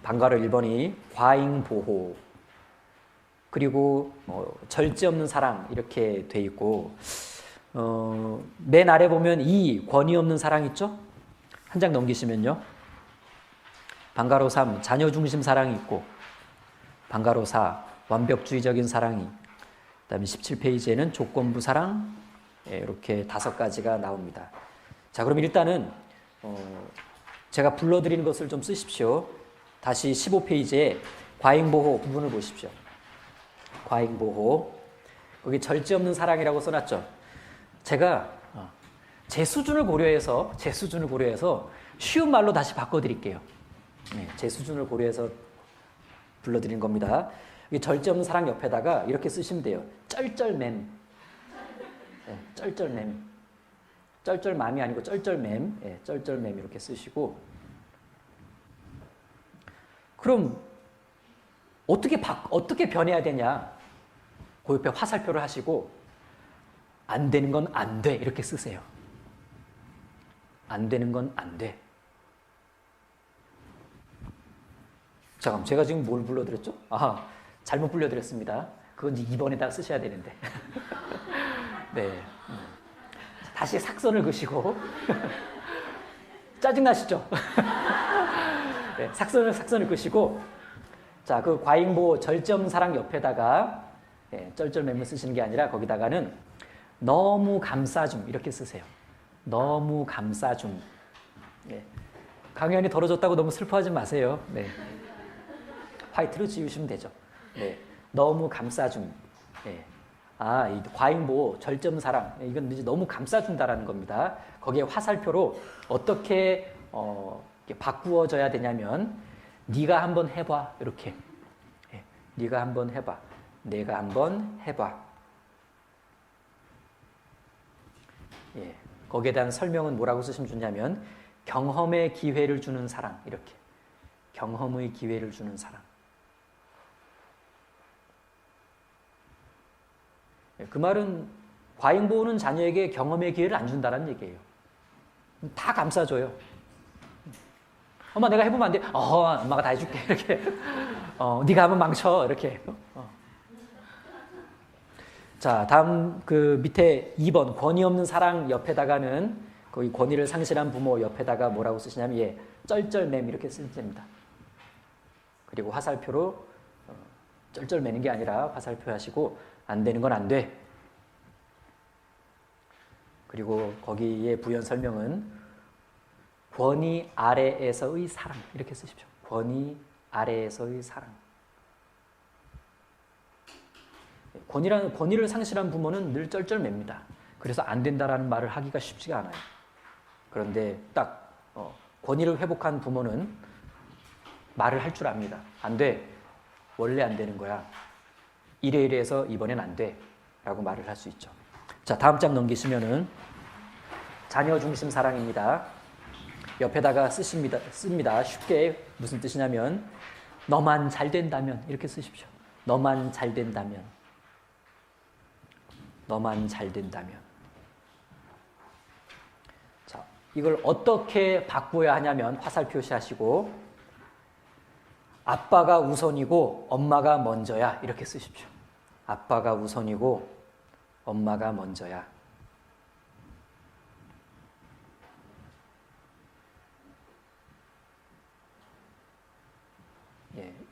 방과로 1번이 과잉보호, 그리고 절제 없는 사랑 이렇게 돼 있고, 맨 아래 보면 2, 권위 없는 사랑 있죠? 한 장 넘기시면요. 방과로 3, 자녀 중심 사랑이 있고, 방과로 4, 완벽주의적인 사랑이, 그다음에 17페이지에는 조건부 사랑, 이렇게 5가지가 나옵니다. 자, 그럼 일단은 제가 불러드리는 것을 좀 쓰십시오. 다시 15페이지에 과잉보호 부분을 보십시오. 과잉보호, 거기 절제 없는 사랑이라고 써놨죠. 제가 제 수준을 고려해서 쉬운 말로 다시 바꿔드릴게요. 제 수준을 고려해서 불러드린 겁니다. 절제 없는 사랑 옆에다가 이렇게 쓰시면 돼요. 쩔쩔맴. 쩔쩔맴. 쩔쩔맘이 아니고 쩔쩔맴. 쩔쩔맴 이렇게 쓰시고, 그럼 어떻게 변해야 되냐? 그 옆에 화살표를 하시고 안 되는 건 안 돼 이렇게 쓰세요. 안 되는 건 안 돼. 잠깐, 제가 지금 뭘 불러드렸죠? 아, 잘못 불러드렸습니다. 그건 이제 2번에다 쓰셔야 되는데. 네. 다시 삭선을 그시고. 짜증나시죠? 네, 삭선을 그시고. 자, 그 과잉보 절정사랑 옆에다가 쩔쩔매물 쓰시는 게 아니라 거기다가는 너무 감싸줌 이렇게 쓰세요. 너무 감싸줌. 네. 강연이 더러졌다고 너무 슬퍼하지 마세요. 네. 화이트로 지우시면 되죠. 네. 너무 감싸줌. 네. 아, 이 과잉보 절정사랑. 이건 이제 너무 감싸준다라는 겁니다. 거기에 화살표로 어떻게 바꾸어져야 되냐면 네가 한번 해봐 이렇게. 네. 네가 한번 해봐. 내가 한번 해봐. 예. 거기에 대한 설명은 뭐라고 쓰시면 좋냐면 경험의 기회를 주는 사랑 이렇게. 경험의 기회를 주는 사랑. 그 말은 과잉보호는 자녀에게 경험의 기회를 안 준다는 얘기예요. 다 감싸줘요. 엄마 내가 해보면 안 돼? 엄마가 다 해줄게. 이렇게. 네가 한번 망쳐. 이렇게. 자, 다음 그 밑에 2번 권위 없는 사랑 옆에다가는 거기 권위를 상실한 부모 옆에다가 뭐라고 쓰시냐면 쩔쩔맨 이렇게 쓰면 됩니다. 그리고 화살표로 쩔쩔매는 게 아니라 화살표 하시고 안 되는 건 안 돼. 그리고 거기에 부연 설명은 권위 아래에서의 사랑 이렇게 쓰십시오. 권위 아래에서의 사랑. 권위를 상실한 부모는 늘 쩔쩔맵니다. 그래서 안 된다라는 말을 하기가 쉽지가 않아요. 그런데 딱 권위를 회복한 부모는 말을 할 줄 압니다. 안 돼. 원래 안 되는 거야. 이래서 이번엔 안 돼. 라고 말을 할 수 있죠. 자, 다음 장 넘기시면은 자녀 중심 사랑입니다. 옆에다가 씁니다. 쉽게 무슨 뜻이냐면 너만 잘 된다면 이렇게 쓰십시오. 너만 잘 된다면. 너만 잘 된다면. 자, 이걸 어떻게 바꾸어야 하냐면 화살 표시하시고 아빠가 우선이고 엄마가 먼저야 이렇게 쓰십시오. 아빠가 우선이고 엄마가 먼저야.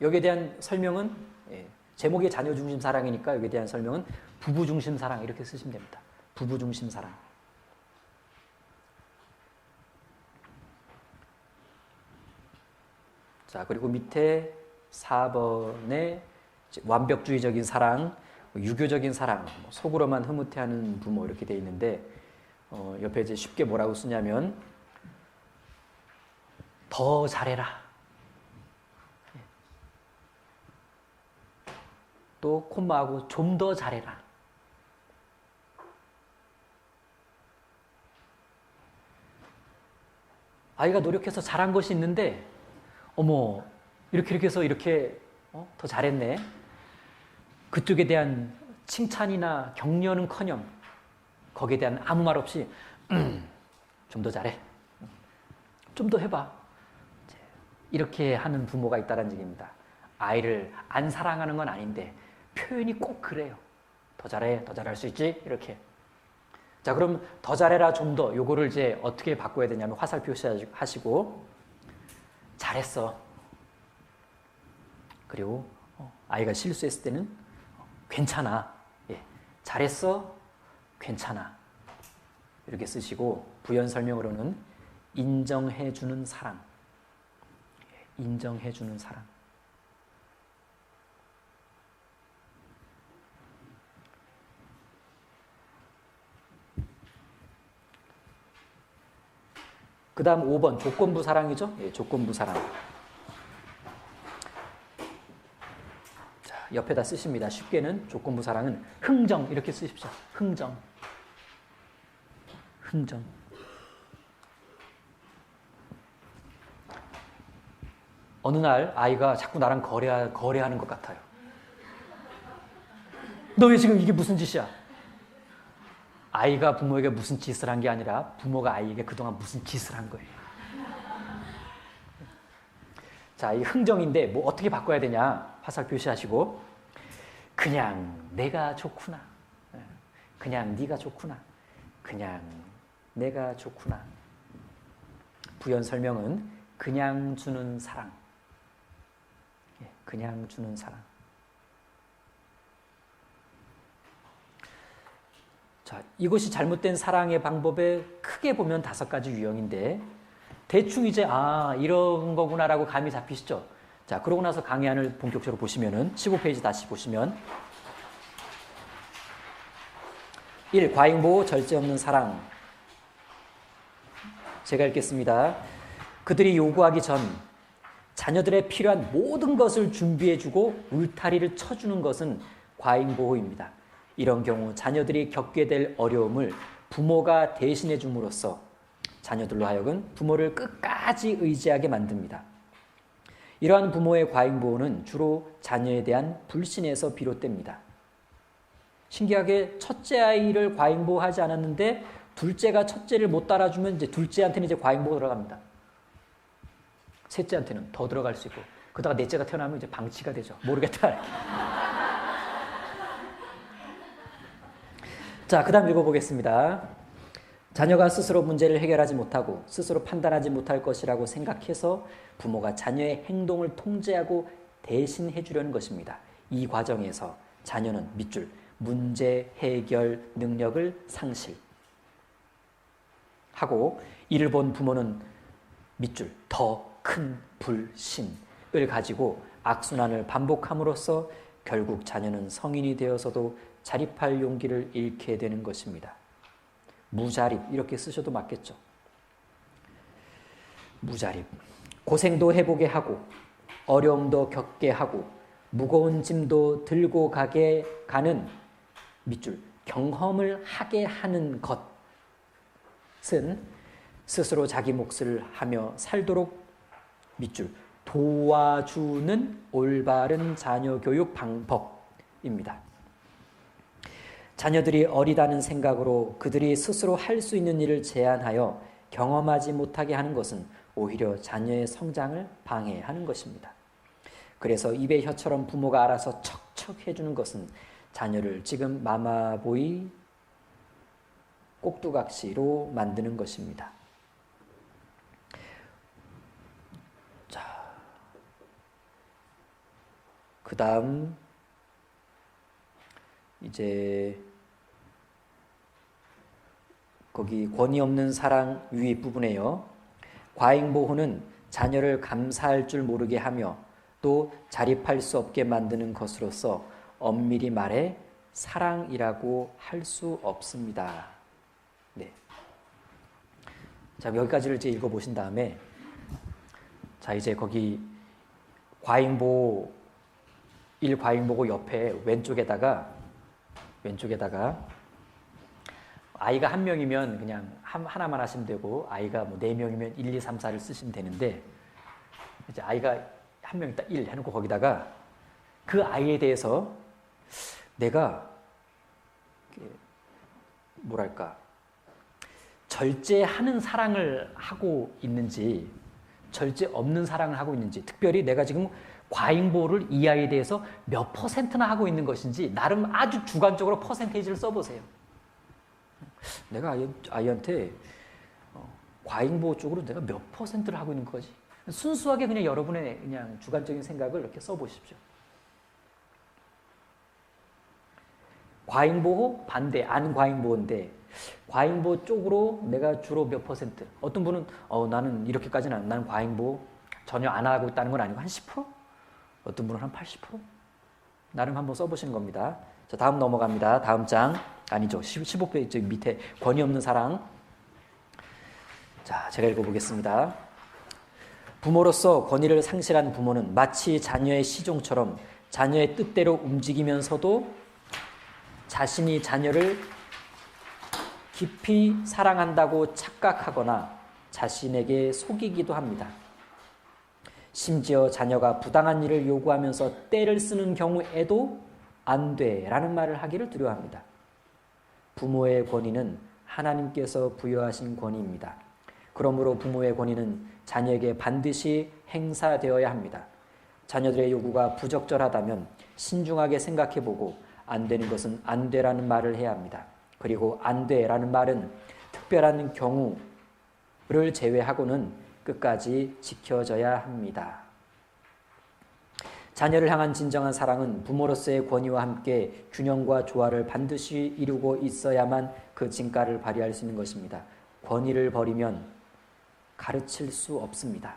여기에 대한 설명은 제목이 자녀 중심 사랑이니까 여기에 대한 설명은 부부 중심 사랑 이렇게 쓰시면 됩니다. 부부 중심 사랑. 자, 그리고 밑에 4번에 완벽주의적인 사랑, 유교적인 사랑, 속으로만 흐뭇해하는 부모 이렇게 돼 있는데 옆에 이제 쉽게 뭐라고 쓰냐면 더 잘해라. 또 콤마하고 좀 더 잘해라. 아이가 노력해서 잘한 것이 있는데 어머 이렇게 해서 이렇게 더 잘했네. 그쪽에 대한 칭찬이나 격려는커녕 거기에 대한 아무 말 없이 좀 더 잘해. 좀 더 해봐. 이렇게 하는 부모가 있다는 얘기입니다. 아이를 안 사랑하는 건 아닌데 표현이 꼭 그래요. 더 잘해, 더 잘할 수 있지? 이렇게. 자, 그럼 더 잘해라, 좀 더. 요거를 이제 어떻게 바꿔야 되냐면 화살 표시하시고 잘했어. 그리고 아이가 실수했을 때는 괜찮아. 잘했어. 괜찮아. 이렇게 쓰시고 부연 설명으로는 인정해주는 사랑. 인정해주는 사랑. 그 다음 5번 조건부 사랑이죠. 조건부 사랑. 자, 옆에다 쓰십니다. 쉽게는 조건부 사랑은 흥정 이렇게 쓰십시오. 흥정. 흥정. 어느 날 아이가 자꾸 나랑 거래하는 것 같아요. 너 왜 지금 이게 무슨 짓이야? 아이가 부모에게 무슨 짓을 한 게 아니라 부모가 아이에게 그동안 무슨 짓을 한 거예요. 자, 이 흥정인데 뭐 어떻게 바꿔야 되냐? 화살 표시하시고 그냥 내가 좋구나. 그냥 네가 좋구나. 그냥 내가 좋구나. 부연 설명은 그냥 주는 사랑. 그냥 주는 사랑. 자, 이것이 잘못된 사랑의 방법에 크게 보면 5가지 유형인데 대충 이제 이런 거구나라고 감이 잡히시죠? 자, 그러고 나서 강의안을 본격적으로 보시면은 15페이지 다시 보시면 1. 과잉보호 절제 없는 사랑. 제가 읽겠습니다. 그들이 요구하기 전 자녀들의 필요한 모든 것을 준비해주고 울타리를 쳐주는 것은 과잉보호입니다. 이런 경우 자녀들이 겪게 될 어려움을 부모가 대신해 줌으로써 자녀들로 하여금 부모를 끝까지 의지하게 만듭니다. 이러한 부모의 과잉보호는 주로 자녀에 대한 불신에서 비롯됩니다. 신기하게 첫째 아이를 과잉보호하지 않았는데 둘째가 첫째를 못 따라주면 이제 둘째한테는 이제 과잉보호 들어갑니다. 셋째한테는 더 들어갈 수 있고 그러다가 넷째가 태어나면 이제 방치가 되죠. 모르겠다. 자, 그 다음 읽어보겠습니다. 자녀가 스스로 문제를 해결하지 못하고 스스로 판단하지 못할 것이라고 생각해서 부모가 자녀의 행동을 통제하고 대신해 주려는 것입니다. 이 과정에서 자녀는 밑줄 문제 해결 능력을 상실하고 이를 본 부모는 밑줄 더 큰 불신을 가지고 악순환을 반복함으로써 결국 자녀는 성인이 되어서도 자립할 용기를 잃게 되는 것입니다. 무자립 이렇게 쓰셔도 맞겠죠. 무자립. 고생도 해보게 하고 어려움도 겪게 하고 무거운 짐도 들고 가는 밑줄 경험을 하게 하는 것은 스스로 자기 몫을 하며 살도록 밑줄 도와주는 올바른 자녀 교육 방법입니다. 자녀들이 어리다는 생각으로 그들이 스스로 할 수 있는 일을 제한하여 경험하지 못하게 하는 것은 오히려 자녀의 성장을 방해하는 것입니다. 그래서 입의 혀처럼 부모가 알아서 척척 해주는 것은 자녀를 지금 마마보이 꼭두각시로 만드는 것입니다. 자, 그 다음 이제 거기 권위 없는 사랑 위 부분에요. 과잉보호는 자녀를 감사할 줄 모르게 하며 또 자립할 수 없게 만드는 것으로서 엄밀히 말해 사랑이라고 할 수 없습니다. 네. 자, 여기까지를 이제 읽어보신 다음에 자, 이제 거기 과잉보호 1 과잉보호 옆에 왼쪽에다가 아이가 1명이면 그냥 하나만 하시면 되고 아이가 뭐 4명이면 1, 2, 3, 4를 쓰시면 되는데 이제 아이가 1명 있다 1 해놓고 거기다가 그 아이에 대해서 내가 뭐랄까 절제하는 사랑을 하고 있는지 절제 없는 사랑을 하고 있는지 특별히 내가 지금 과잉보호를 이 아이에 대해서 몇 %나 하고 있는 것인지 나름 아주 주관적으로 퍼센테이지를 써보세요. 내가 아이한테 과잉보호 쪽으로 내가 몇 %를 하고 있는 거지? 순수하게 그냥 여러분의 그냥 주관적인 생각을 이렇게 써보십시오. 과잉보호 반대, 안 과잉보호인데 과잉보호 쪽으로 내가 주로 몇 %? 어떤 분은 나는 이렇게까지는 나는 과잉보호 전혀 안 하고 있다는 건 아니고 한 10%? 어떤 분은 한 80%? 나름 한번 써보시는 겁니다. 자, 다음 넘어갑니다. 다음 장 아니죠. 15페이지 밑에 권위 없는 사랑. 자, 제가 읽어보겠습니다. 부모로서 권위를 상실한 부모는 마치 자녀의 시종처럼 자녀의 뜻대로 움직이면서도 자신이 자녀를 깊이 사랑한다고 착각하거나 자신에게 속이기도 합니다. 심지어 자녀가 부당한 일을 요구하면서 떼를 쓰는 경우에도 안 돼라는 말을 하기를 두려워합니다. 부모의 권위는 하나님께서 부여하신 권위입니다. 그러므로 부모의 권위는 자녀에게 반드시 행사되어야 합니다. 자녀들의 요구가 부적절하다면 신중하게 생각해보고 안 되는 것은 안 되라는 말을 해야 합니다. 그리고 안 돼라는 말은 특별한 경우를 제외하고는 끝까지 지켜져야 합니다. 자녀를 향한 진정한 사랑은 부모로서의 권위와 함께 균형과 조화를 반드시 이루고 있어야만 그 진가를 발휘할 수 있는 것입니다. 권위를 버리면 가르칠 수 없습니다.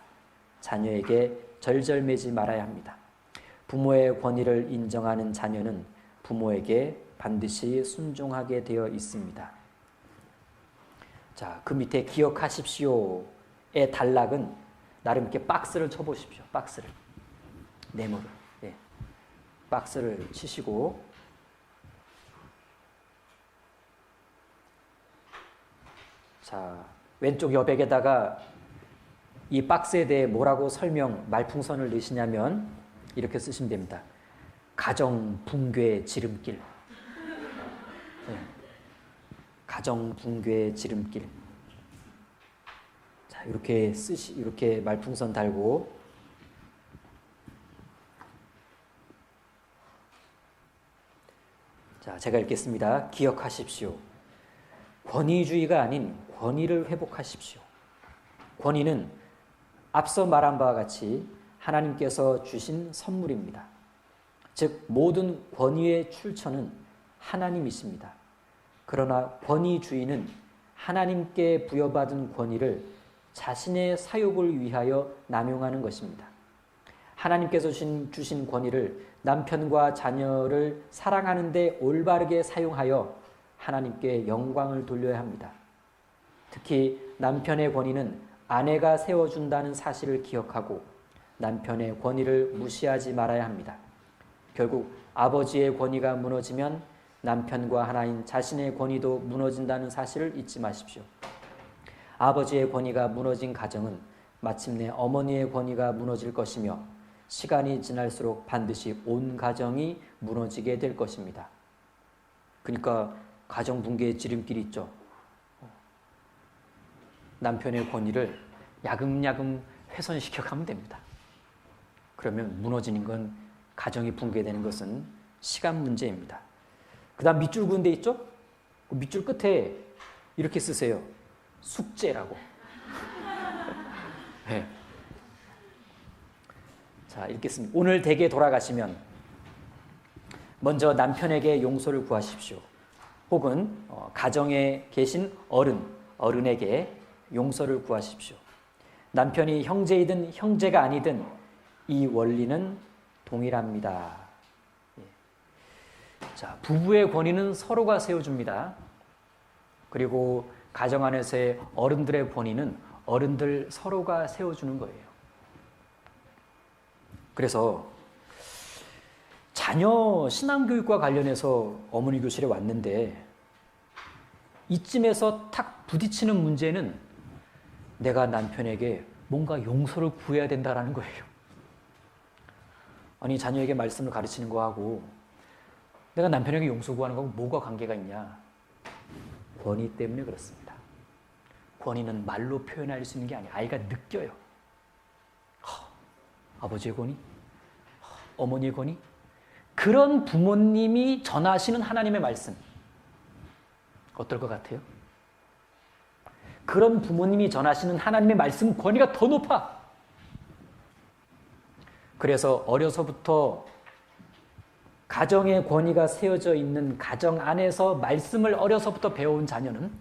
자녀에게 절절매지 말아야 합니다. 부모의 권위를 인정하는 자녀는 부모에게 반드시 순종하게 되어 있습니다. 자, 그 밑에 기억하십시오의 단락은 나름 이렇게 박스를 쳐보십시오. 박스를. 네모를. 예. 박스를 치시고 자, 왼쪽 여백에다가 이 박스에 대해 뭐라고 말풍선을 넣으시냐면 이렇게 쓰시면 됩니다. 가정 붕괴의 지름길. 네. 가정 붕괴의 지름길. 자, 이렇게 말풍선 달고 자, 제가 읽겠습니다. 기억하십시오. 권위주의가 아닌 권위를 회복하십시오. 권위는 앞서 말한 바와 같이 하나님께서 주신 선물입니다. 즉 모든 권위의 출처는 하나님이십니다. 그러나 권위주의는 하나님께 부여받은 권위를 자신의 사욕을 위하여 남용하는 것입니다. 하나님께서 주신 권위를 남편과 자녀를 사랑하는 데 올바르게 사용하여 하나님께 영광을 돌려야 합니다. 특히 남편의 권위는 아내가 세워준다는 사실을 기억하고 남편의 권위를 무시하지 말아야 합니다. 결국 아버지의 권위가 무너지면 남편과 하나인 자신의 권위도 무너진다는 사실을 잊지 마십시오. 아버지의 권위가 무너진 가정은 마침내 어머니의 권위가 무너질 것이며 시간이 지날수록 반드시 온 가정이 무너지게 될 것입니다. 그러니까 가정 붕괴의 지름길이 있죠. 남편의 권위를 야금야금 훼손시켜 가면 됩니다. 그러면 무너지는 건 가정이 붕괴되는 것은 시간 문제입니다. 그 다음 밑줄 그은 데 있죠? 그 밑줄 끝에 이렇게 쓰세요. 숙제라고. 네. 자, 읽겠습니다. 오늘 댁에 돌아가시면 먼저 남편에게 용서를 구하십시오. 혹은 가정에 계신 어른에게 용서를 구하십시오. 남편이 형제이든 형제가 아니든 이 원리는 동일합니다. 자, 부부의 권위는 서로가 세워줍니다. 그리고 가정 안에서의 어른들의 권위는 어른들 서로가 세워주는 거예요. 그래서 자녀 신앙교육과 관련해서 어머니 교실에 왔는데 이쯤에서 탁 부딪히는 문제는 내가 남편에게 뭔가 용서를 구해야 된다는 거예요. 아니, 자녀에게 말씀을 가르치는 거하고 내가 남편에게 용서 구하는 거하고 뭐가 관계가 있냐? 권위 때문에 그렇습니다. 권위는 말로 표현할 수 있는 게 아니에요. 아이가 느껴요. 아버지의 권위? 어머니의 권위? 그런 부모님이 전하시는 하나님의 말씀 어떨 것 같아요? 그런 부모님이 전하시는 하나님의 말씀 권위가 더 높아. 그래서 어려서부터 가정의 권위가 세워져 있는 가정 안에서 말씀을 어려서부터 배워온 자녀는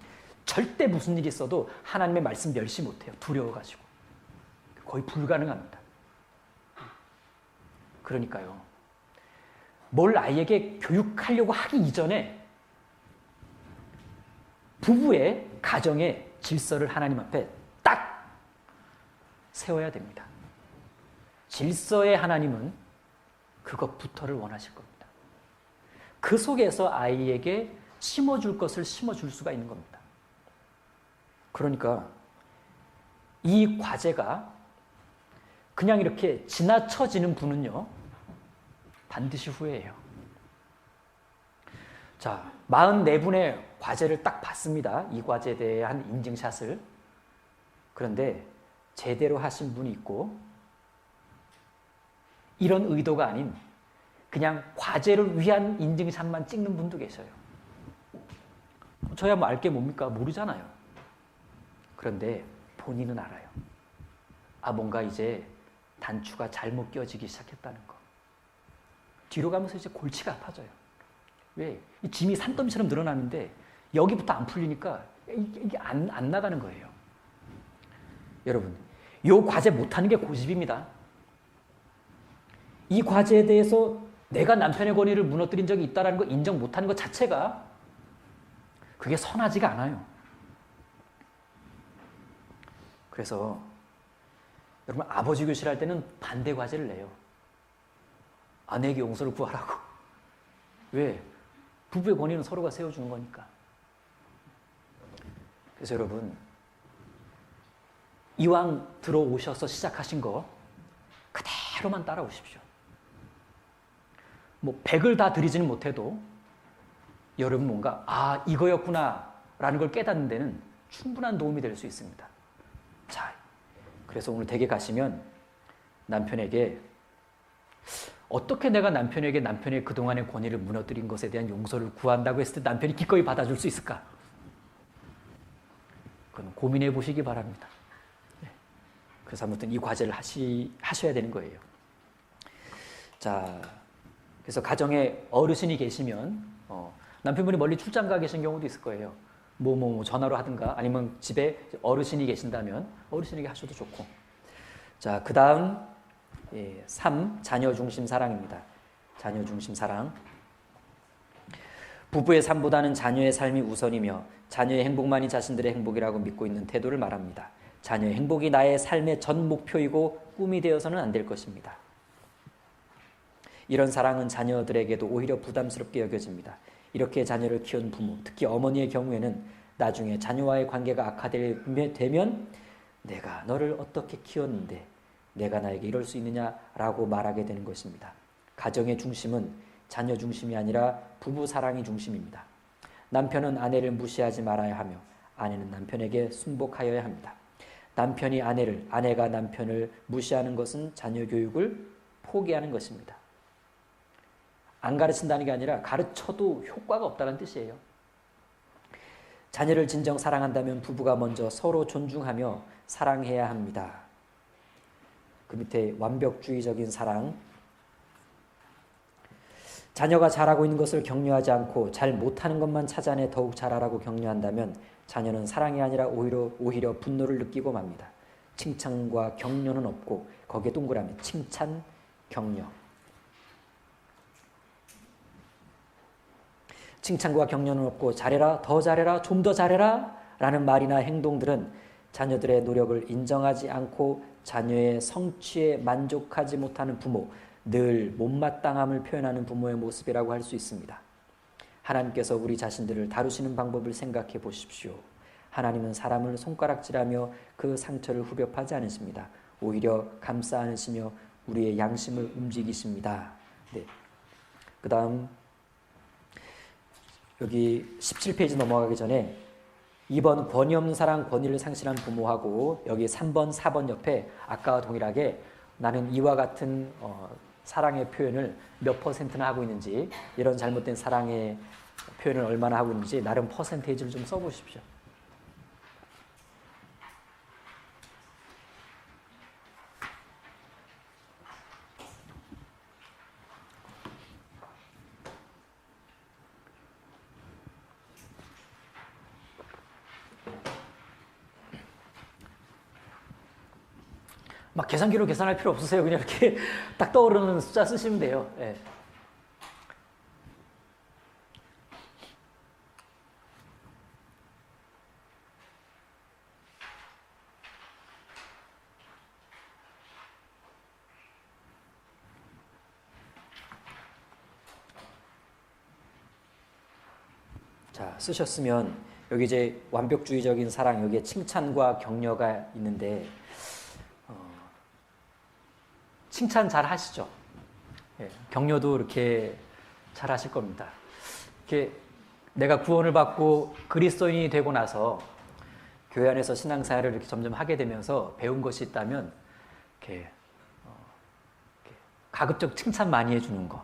절대 무슨 일이 있어도 하나님의 말씀 멸시 못해요. 두려워가지고. 거의 불가능합니다. 그러니까요. 뭘 아이에게 교육하려고 하기 이전에 부부의 가정의 질서를 하나님 앞에 딱 세워야 됩니다. 질서의 하나님은 그것부터를 원하실 겁니다. 그 속에서 아이에게 심어줄 것을 심어줄 수가 있는 겁니다. 그러니까 이 과제가 그냥 이렇게 지나쳐지는 분은요, 반드시 후회해요. 자, 44분의 과제를 딱 봤습니다. 이 과제에 대한 인증샷을. 그런데 제대로 하신 분이 있고 이런 의도가 아닌 그냥 과제를 위한 인증샷만 찍는 분도 계셔요. 저야 뭐 알 게 뭡니까? 모르잖아요. 그런데 본인은 알아요. 뭔가 이제 단추가 잘못 껴지기 시작했다는 거. 뒤로 가면서 이제 골치가 아파져요. 왜? 이 짐이 산더미처럼 늘어나는데 여기부터 안 풀리니까 이게 안 나가는 거예요. 여러분, 이 과제 못하는 게 고집입니다. 이 과제에 대해서 내가 남편의 권위를 무너뜨린 적이 있다는 거 인정 못하는 것 자체가 그게 선하지가 않아요. 그래서 여러분, 아버지 교실할 때는 반대 과제를 내요. 아내에게 용서를 구하라고. 왜? 부부의 권위는 서로가 세워주는 거니까. 그래서 여러분, 이왕 들어오셔서 시작하신 거 그대로만 따라오십시오. 뭐 100을 다 드리지는 못해도 여러분 뭔가 이거였구나 라는 걸 깨닫는 데는 충분한 도움이 될 수 있습니다. 자, 그래서 오늘 댁에 가시면 남편에게 어떻게 내가 남편에게 남편의 그동안의 권위를 무너뜨린 것에 대한 용서를 구한다고 했을 때 남편이 기꺼이 받아줄 수 있을까? 그건 고민해 보시기 바랍니다. 그래서 아무튼 이 과제를 하셔야 되는 거예요. 자, 그래서 가정에 어르신이 계시면 남편분이 멀리 출장 가 계신 경우도 있을 거예요. 뭐 전화로 하든가 아니면 집에 어르신이 계신다면 어르신에게 하셔도 좋고. 자, 그 다음 3. 자녀 중심 사랑입니다. 자녀 중심 사랑. 부부의 삶보다는 자녀의 삶이 우선이며 자녀의 행복만이 자신들의 행복이라고 믿고 있는 태도를 말합니다. 자녀의 행복이 나의 삶의 전 목표이고 꿈이 되어서는 안 될 것입니다. 이런 사랑은 자녀들에게도 오히려 부담스럽게 여겨집니다. 이렇게 자녀를 키운 부모, 특히 어머니의 경우에는 나중에 자녀와의 관계가 악화되면 내가 너를 어떻게 키웠는데 내가 나에게 이럴 수 있느냐라고 말하게 되는 것입니다. 가정의 중심은 자녀 중심이 아니라 부부 사랑이 중심입니다. 남편은 아내를 무시하지 말아야 하며 아내는 남편에게 순복하여야 합니다. 남편이 아내를, 아내가 남편을 무시하는 것은 자녀 교육을 포기하는 것입니다. 안 가르친다는 게 아니라 가르쳐도 효과가 없다는 뜻이에요. 자녀를 진정 사랑한다면 부부가 먼저 서로 존중하며 사랑해야 합니다. 그 밑에 완벽주의적인 사랑. 자녀가 잘하고 있는 것을 격려하지 않고 잘 못하는 것만 찾아내 더욱 잘하라고 격려한다면 자녀는 사랑이 아니라 오히려 분노를 느끼고 맙니다. 칭찬과 격려는 없고 거기에 동그라미 칭찬, 격려. 칭찬과 격려는 없고 잘해라, 더 잘해라, 좀 더 잘해라 라는 말이나 행동들은 자녀들의 노력을 인정하지 않고 자녀의 성취에 만족하지 못하는 부모, 늘 못마땅함을 표현하는 부모의 모습이라고 할 수 있습니다. 하나님께서 우리 자신들을 다루시는 방법을 생각해 보십시오. 하나님은 사람을 손가락질하며 그 상처를 후벼파지 않으십니다. 오히려 감싸 안으시며 우리의 양심을 움직이십니다. 네. 그 다음 여기 17페이지 넘어가기 전에 2번 권위 없는 사랑, 권위를 상실한 부모하고 여기 3번, 4번 옆에 아까와 동일하게 나는 이와 같은 사랑의 표현을 몇 퍼센트나 하고 있는지, 이런 잘못된 사랑의 표현을 얼마나 하고 있는지 나름 퍼센테이지를 좀 써보십시오. 막 계산기로 계산할 필요 없으세요. 그냥 이렇게 딱 떠오르는 숫자 쓰시면 돼요. 예. 자, 쓰셨으면 여기 이제 완벽주의적인 사랑, 여기에 칭찬과 격려가 있는데 칭찬 잘 하시죠? 예, 격려도 이렇게 잘 하실 겁니다. 이렇게 내가 구원을 받고 그리스도인이 되고 나서 교회 안에서 신앙생활을 이렇게 점점 하게 되면서 배운 것이 있다면 이렇게 가급적 칭찬 많이 해주는 것,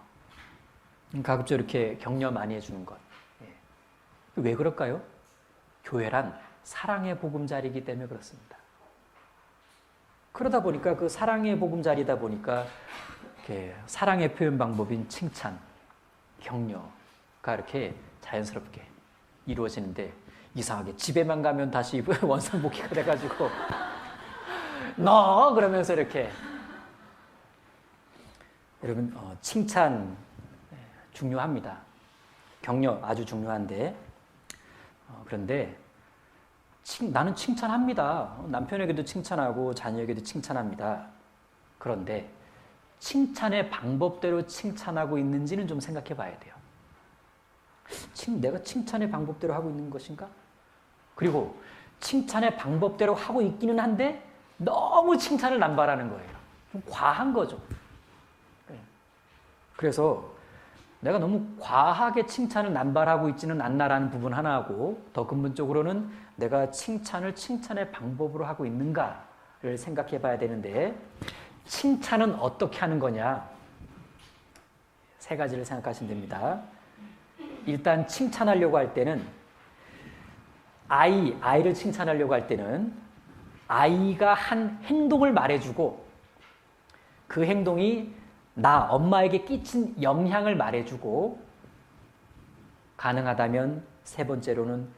가급적 이렇게 격려 많이 해주는 것. 왜 그럴까요? 교회란 사랑의 보금자리이기 때문에 그렇습니다. 그러다 보니까 그 사랑의 보금자리다 보니까 이렇게 사랑의 표현 방법인 칭찬, 격려가 이렇게 자연스럽게 이루어지는데 이상하게 집에만 가면 다시 원상복귀가 돼가지고 너 그러면서 이렇게 여러분 칭찬 중요합니다. 격려 아주 중요한데 그런데 나는 칭찬합니다. 남편에게도 칭찬하고 자녀에게도 칭찬합니다. 그런데 칭찬의 방법대로 칭찬하고 있는지는 좀 생각해 봐야 돼요. 내가 칭찬의 방법대로 하고 있는 것인가? 그리고 칭찬의 방법대로 하고 있기는 한데 너무 칭찬을 남발하는 거예요. 좀 과한 거죠. 그래서 내가 너무 과하게 칭찬을 남발하고 있지는 않나라는 부분 하나하고 더 근본적으로는 내가 칭찬의 방법으로 하고 있는가를 생각해 봐야 되는데 칭찬은 어떻게 하는 거냐? 세 가지를 생각하시면 됩니다. 일단 칭찬하려고 할 때는 아이를 칭찬하려고 할 때는 아이가 한 행동을 말해주고 그 행동이 엄마에게 끼친 영향을 말해주고 가능하다면 세 번째로는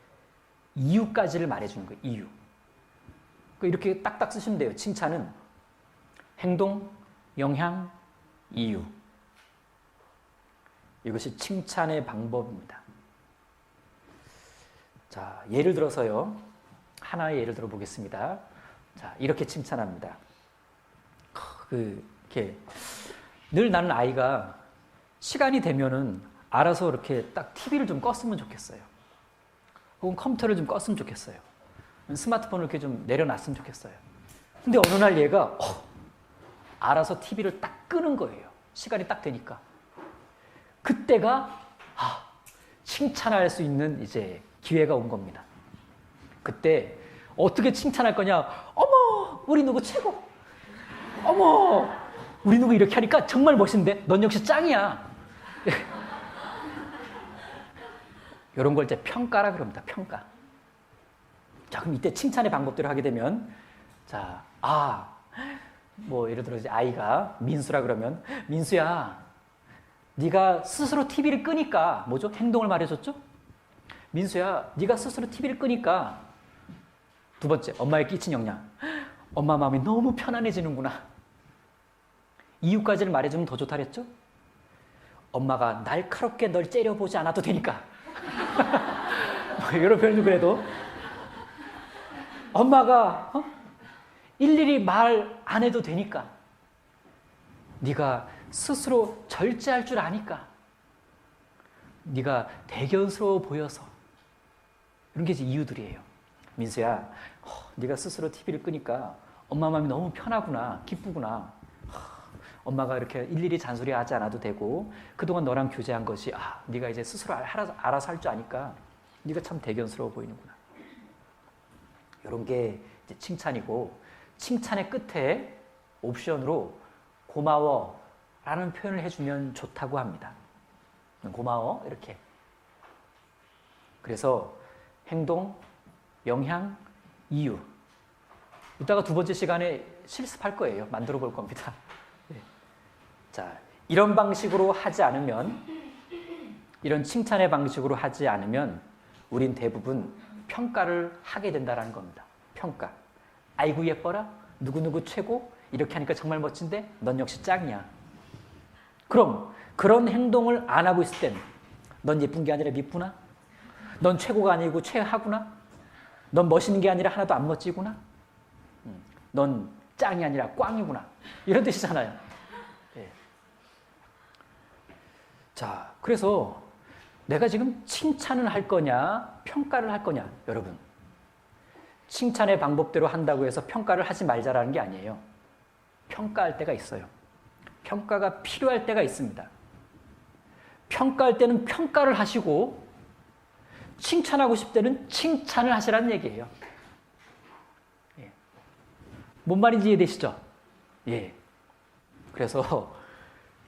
이유까지를 말해주는 거예요. 이유. 이렇게 딱딱 쓰시면 돼요. 칭찬은 행동, 영향, 이유. 이것이 칭찬의 방법입니다. 자, 예를 들어서요. 하나의 예를 들어 보겠습니다. 자, 이렇게 칭찬합니다. 이렇게 늘 나는 아이가 시간이 되면은 알아서 이렇게 딱 TV를 좀 껐으면 좋겠어요. 혹은 컴퓨터를 좀 껐으면 좋겠어요. 스마트폰을 이렇게 좀 내려놨으면 좋겠어요. 근데 어느 날 얘가 알아서 TV를 딱 끄는 거예요. 시간이 딱 되니까. 그때가 칭찬할 수 있는 이제 기회가 온 겁니다. 그때 어떻게 칭찬할 거냐? 어머, 우리 누구 최고. 어머, 우리 누구 이렇게 하니까 정말 멋있는데 넌 역시 짱이야. 이런 걸 이제 평가라 그럽니다. 평가. 자, 그럼 이때 칭찬의 방법대로 하게 되면 자, 예를 들어 이제 아이가 민수라 그러면 민수야, 네가 스스로 TV를 끄니까 뭐죠? 행동을 말해줬죠? 민수야, 네가 스스로 TV를 끄니까 두 번째, 엄마에 끼친 영향. 엄마 마음이 너무 편안해지는구나. 이유까지를 말해주면 더 좋다 그랬죠? 엄마가 날카롭게 널 째려보지 않아도 되니까. 이런 표현도 그래도 엄마가 일일이 말 안 해도 되니까. 네가 스스로 절제할 줄 아니까. 네가 대견스러워 보여서. 이런 게 이제 이유들이에요. 민수야, 네가 스스로 TV를 끄니까 엄마 마음이 너무 편하구나, 기쁘구나. 엄마가 이렇게 일일이 잔소리하지 않아도 되고 그동안 너랑 교제한 것이 네가 이제 스스로 알아서 할 줄 아니까 네가 참 대견스러워 보이는구나. 이런 게 이제 칭찬이고 칭찬의 끝에 옵션으로 고마워라는 표현을 해주면 좋다고 합니다. 고마워 이렇게. 그래서 행동, 영향, 이유. 이따가 두 번째 시간에 실습할 거예요. 만들어 볼 겁니다. 자, 이런 방식으로 하지 않으면, 이런 칭찬의 방식으로 하지 않으면 우린 대부분 평가를 하게 된다는 겁니다. 평가. 아이고 예뻐라, 누구누구 최고, 이렇게 하니까 정말 멋진데 넌 역시 짱이야. 그럼 그런 행동을 안 하고 있을 땐 넌 예쁜 게 아니라 미쁘나? 넌 최고가 아니고 최하구나? 넌 멋있는 게 아니라 하나도 안 멋지구나? 넌 짱이 아니라 꽝이구나. 이런 뜻이잖아요. 네. 자, 그래서 내가 지금 칭찬을 할 거냐, 평가를 할 거냐, 여러분. 칭찬의 방법대로 한다고 해서 평가를 하지 말자라는 게 아니에요. 평가할 때가 있어요. 평가가 필요할 때가 있습니다. 평가할 때는 평가를 하시고 칭찬하고 싶을 때는 칭찬을 하시라는 얘기예요. 뭔 말인지 이해되시죠? 예. 그래서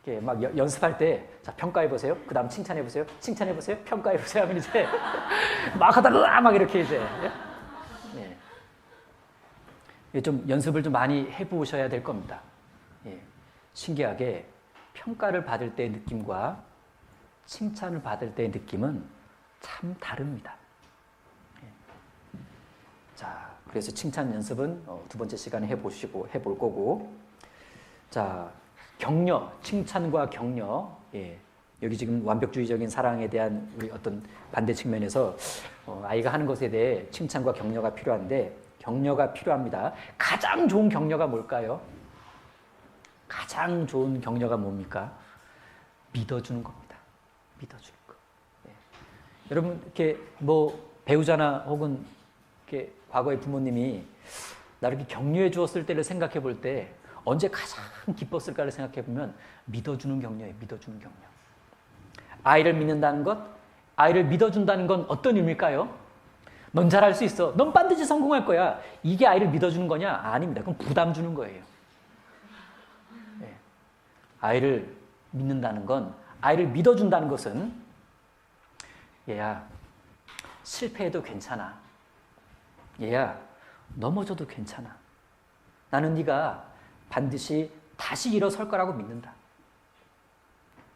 이렇게 막 연습할 때, 자, 평가해보세요. 그 다음 칭찬해보세요. 칭찬해보세요. 평가해보세요. 하면 이제 막 하다가 막 이렇게 이제. 예. 예. 좀 연습을 좀 많이 해보셔야 될 겁니다. 예. 신기하게 평가를 받을 때의 느낌과 칭찬을 받을 때의 느낌은 참 다릅니다. 예. 자, 그래서 칭찬 연습은 두 번째 시간에 해볼 거고, 자, 격려, 칭찬과 격려. 예. 여기 지금 완벽주의적인 사랑에 대한 우리 어떤 반대 측면에서 아이가 하는 것에 대해 칭찬과 격려가 필요한데, 격려가 필요합니다. 가장 좋은 격려가 뭘까요? 가장 좋은 격려가 뭡니까? 믿어주는 겁니다. 믿어주는 거. 예. 여러분, 이렇게 뭐 배우자나 혹은 이렇게 과거의 부모님이 나를 이렇게 격려해 주었을 때를 생각해 볼 때 언제 가장 기뻤을까를 생각해 보면 믿어주는 격려예요. 믿어주는 격려. 아이를 믿는다는 것, 아이를 믿어준다는 건 어떤 의미일까요? 넌 잘할 수 있어. 넌 반드시 성공할 거야. 이게 아이를 믿어주는 거냐? 아닙니다. 그건 부담 주는 거예요. 네. 아이를 믿는다는 건, 아이를 믿어준다는 것은 얘야, 실패해도 괜찮아. 얘야, 넘어져도 괜찮아. 나는 네가 반드시 다시 일어설 거라고 믿는다.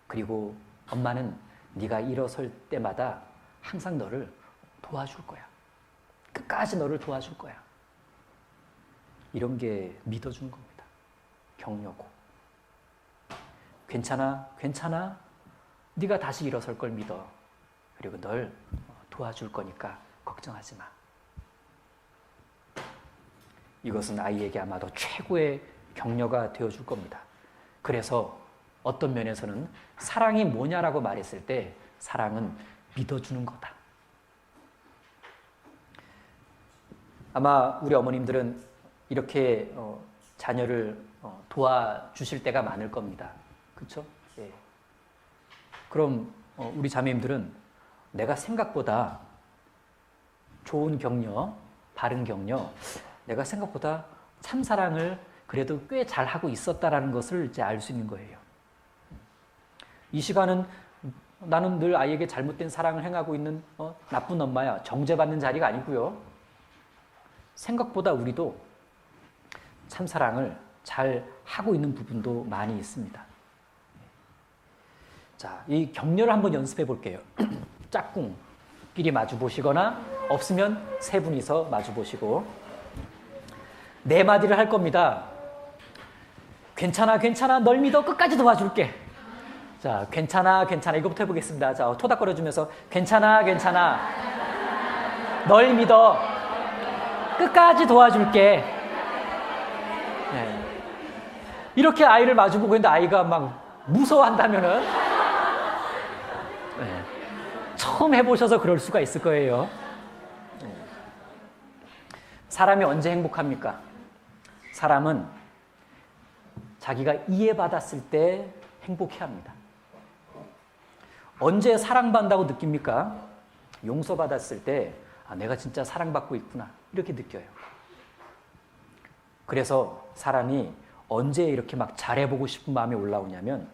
그리고 엄마는 네가 일어설 때마다 항상 너를 도와줄 거야. 끝까지 너를 도와줄 거야. 이런 게 믿어주는 겁니다. 격려고. 괜찮아, 괜찮아. 네가 다시 일어설 걸 믿어. 그리고 널 도와줄 거니까 걱정하지 마. 이것은 아이에게 아마도 최고의 격려가 되어줄 겁니다. 그래서 어떤 면에서는 사랑이 뭐냐라고 말했을 때 사랑은 믿어주는 거다. 아마 우리 어머님들은 이렇게 자녀를 도와주실 때가 많을 겁니다. 그렇죠? 예. 그럼 우리 자매님들은 내가 생각보다 좋은 격려, 바른 격려, 내가 생각보다 참사랑을 그래도 꽤 잘하고 있었다라는 것을 이제 알 수 있는 거예요. 이 시간은 나는 늘 아이에게 잘못된 사랑을 행하고 있는 나쁜 엄마야, 정죄받는 자리가 아니고요. 생각보다 우리도 참사랑을 잘 하고 있는 부분도 많이 있습니다. 자, 이 격려를 한번 연습해 볼게요. 짝꿍끼리 마주 보시거나 없으면 세 분이서 마주 보시고 네 마디를 할 겁니다. 괜찮아, 괜찮아, 널 믿어, 끝까지 도와줄게. 자, 괜찮아, 괜찮아, 이거부터 해보겠습니다. 자, 토닥거려주면서 괜찮아, 괜찮아, 널 믿어, 끝까지 도와줄게. 네. 이렇게 아이를 마주보고 있는데 아이가 막 무서워한다면은 네. 처음 해보셔서 그럴 수가 있을 거예요. 네. 사람이 언제 행복합니까? 사람은 자기가 이해받았을 때 행복해합니다. 언제 사랑받는다고 느낍니까? 용서받았을 때 내가 진짜 사랑받고 있구나 이렇게 느껴요. 그래서 사람이 언제 이렇게 막 잘해보고 싶은 마음이 올라오냐면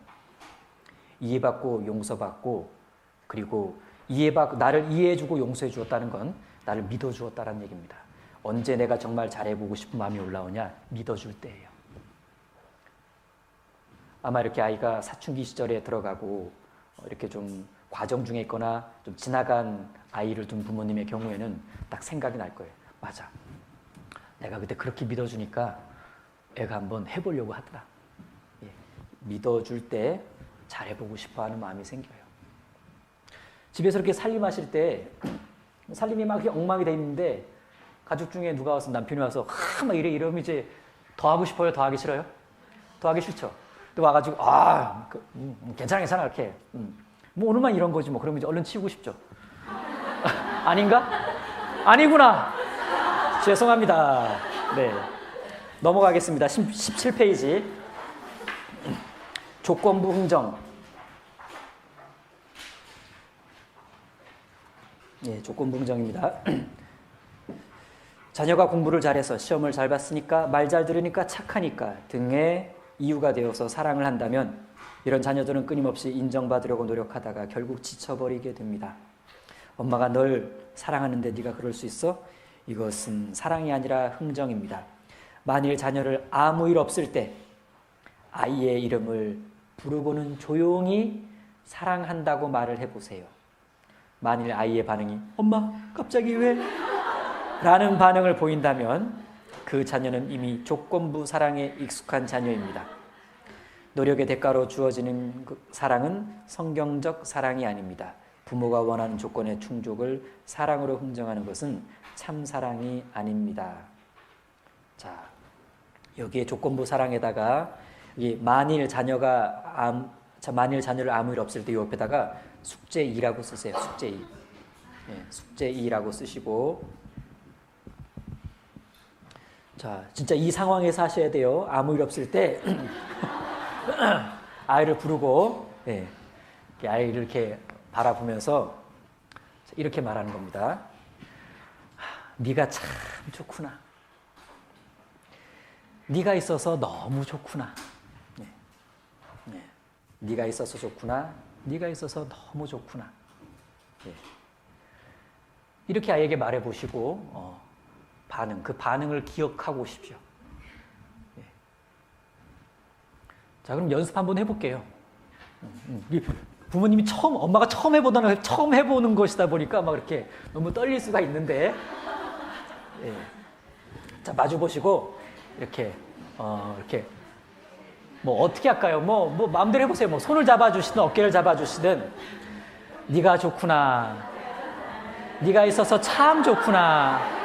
이해받고 용서받고 그리고 나를 이해해주고 용서해주었다는 건 나를 믿어주었다는 얘기입니다. 언제 내가 정말 잘해보고 싶은 마음이 올라오냐? 믿어줄 때예요. 아마 이렇게 아이가 사춘기 시절에 들어가고 이렇게 좀 과정 중에 있거나 좀 지나간 아이를 둔 부모님의 경우에는 딱 생각이 날 거예요. 맞아. 내가 그때 그렇게 믿어주니까 애가 한번 해보려고 하더라. 예. 믿어줄 때 잘해보고 싶어하는 마음이 생겨요. 집에서 이렇게 살림하실 때 살림이 막 엉망이 돼 있는데 가족 중에 누가 와서 남편이 와서 막 이러면 이제 더 하고 싶어요? 더 하기 싫어요? 더 하기 싫죠. 또 와가지고 괜찮아 이렇게 뭐 오늘만 이런 거지 뭐 그러면 이제 얼른 치우고 싶죠. 아닌가? 아니구나. 죄송합니다. 네, 넘어가겠습니다. 17페이지 조건부 흥정. 예, 조건부 흥정입니다. 자녀가 공부를 잘해서 시험을 잘 봤으니까, 말 잘 들으니까, 착하니까 등의 이유가 되어서 사랑을 한다면 이런 자녀들은 끊임없이 인정받으려고 노력하다가 결국 지쳐버리게 됩니다. 엄마가 널 사랑하는데 네가 그럴 수 있어? 이것은 사랑이 아니라 흥정입니다. 만일 자녀를 아무 일 없을 때 아이의 이름을 부르고는 조용히 사랑한다고 말을 해보세요. 만일 아이의 반응이 엄마 갑자기 왜? 라는 반응을 보인다면 그 자녀는 이미 조건부 사랑에 익숙한 자녀입니다. 노력의 대가로 주어지는 그 사랑은 성경적 사랑이 아닙니다. 부모가 원하는 조건의 충족을 사랑으로 흥정하는 것은 참 사랑이 아닙니다. 자, 여기에 조건부 사랑에다가 만일 자녀를 아무 일 없을 때 옆에다가 숙제 2라고 쓰세요. 숙제 2. 예, 숙제 2라고 쓰시고, 자, 진짜 이 상황에서 하셔야 돼요. 아무 일 없을 때 아이를 부르고, 예, 아이를 이렇게 바라보면서 이렇게 말하는 겁니다. 네가 참 좋구나. 네가 있어서 너무 좋구나. 네. 네. 네가 있어서 좋구나. 네가 있어서 너무 좋구나. 네. 이렇게 아이에게 말해보시고 그 반응을 기억하고 오십시오. 네. 자, 그럼 연습 한번 해볼게요. 부모님이 엄마가 처음 해보는 것이다 보니까 막 이렇게 너무 떨릴 수가 있는데, 예. 자, 마주 보시고, 이렇게, 뭐, 어떻게 할까요? 뭐, 마음대로 해보세요. 뭐, 손을 잡아주시든, 어깨를 잡아주시든, 네가 좋구나. 네가 있어서 참 좋구나.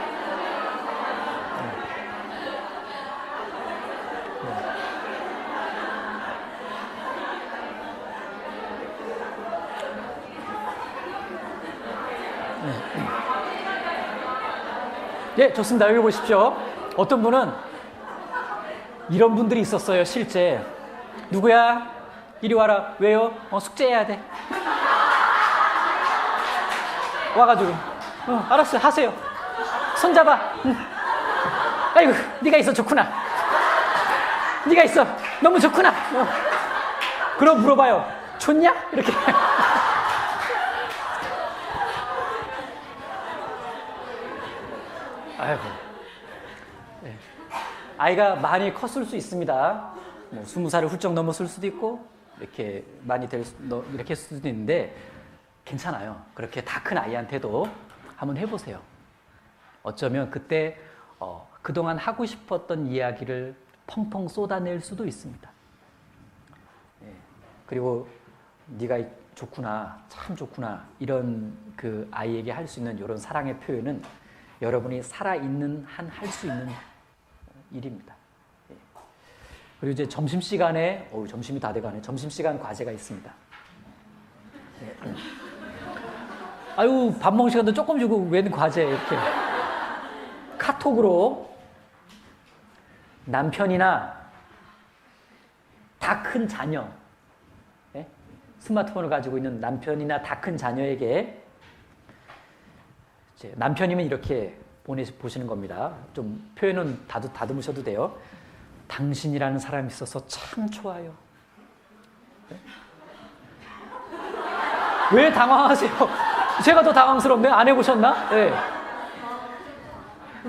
예, 좋습니다. 여기 보십시오. 어떤 분은 이런 분들이 있었어요, 실제. 누구야? 이리 와라. 왜요? 숙제해야 돼. 와가지고, 알았어요. 하세요. 손잡아. 아이고, 네가 있어 좋구나. 네가 있어 너무 좋구나. 그럼 물어봐요. 좋냐? 이렇게. 아이고. 네. 아이가 많이 컸을 수 있습니다. 뭐 20살을 훌쩍 넘었을 수도 있고, 이렇게 많이 이렇게 했을 수도 있는데, 괜찮아요. 그렇게 다 큰 아이한테도 한번 해보세요. 어쩌면 그때 그동안 하고 싶었던 이야기를 펑펑 쏟아낼 수도 있습니다. 네. 그리고 네가 좋구나, 참 좋구나, 이런 그 아이에게 할 수 있는 이런 사랑의 표현은 여러분이 살아있는 한 할 수 있는 일입니다. 예. 그리고 이제 점심시간에, 점심이 다 돼가네. 점심시간 과제가 있습니다. 예. 아유, 밥 먹는 시간도 조금 주고 웬 과제, 이렇게. 카톡으로 남편이나 다 큰 자녀, 예? 스마트폰을 가지고 있는 남편이나 다 큰 자녀에게, 남편이면 이렇게 보시는 겁니다. 좀 표현은 다듬으셔도 돼요. 당신이라는 사람이 있어서 참 좋아요. 네? 왜 당황하세요? 제가 더 당황스럽네. 안 해보셨나? 네.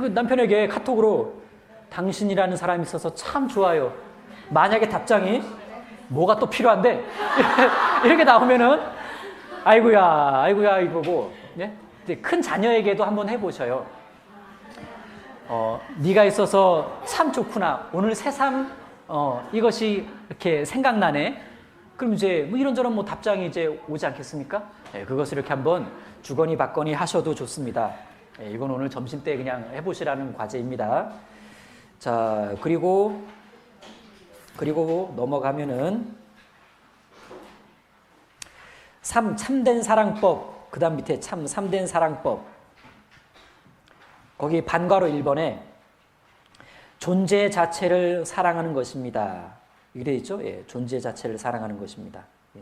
남편에게 카톡으로 당신이라는 사람이 있어서 참 좋아요. 만약에 답장이 뭐가 또 필요한데 이렇게 나오면은 아이고야 이거고, 네? 큰 자녀에게도 한번 해보셔요. 네가 있어서 참 좋구나. 오늘 새삼 이것이 이렇게 생각나네. 그럼 이제 뭐 이런저런 뭐 답장이 이제 오지 않겠습니까? 네, 그것을 이렇게 한번 주거니 받거니 하셔도 좋습니다. 네, 이건 오늘 점심 때 그냥 해보시라는 과제입니다. 자, 그리고 넘어가면은 참된 사랑법, 그 다음 밑에 참된 사랑법, 거기 반괄호 1번에 존재 자체를 사랑하는 것입니다. 이래 있죠? 예, 존재 자체를 사랑하는 것입니다. 예.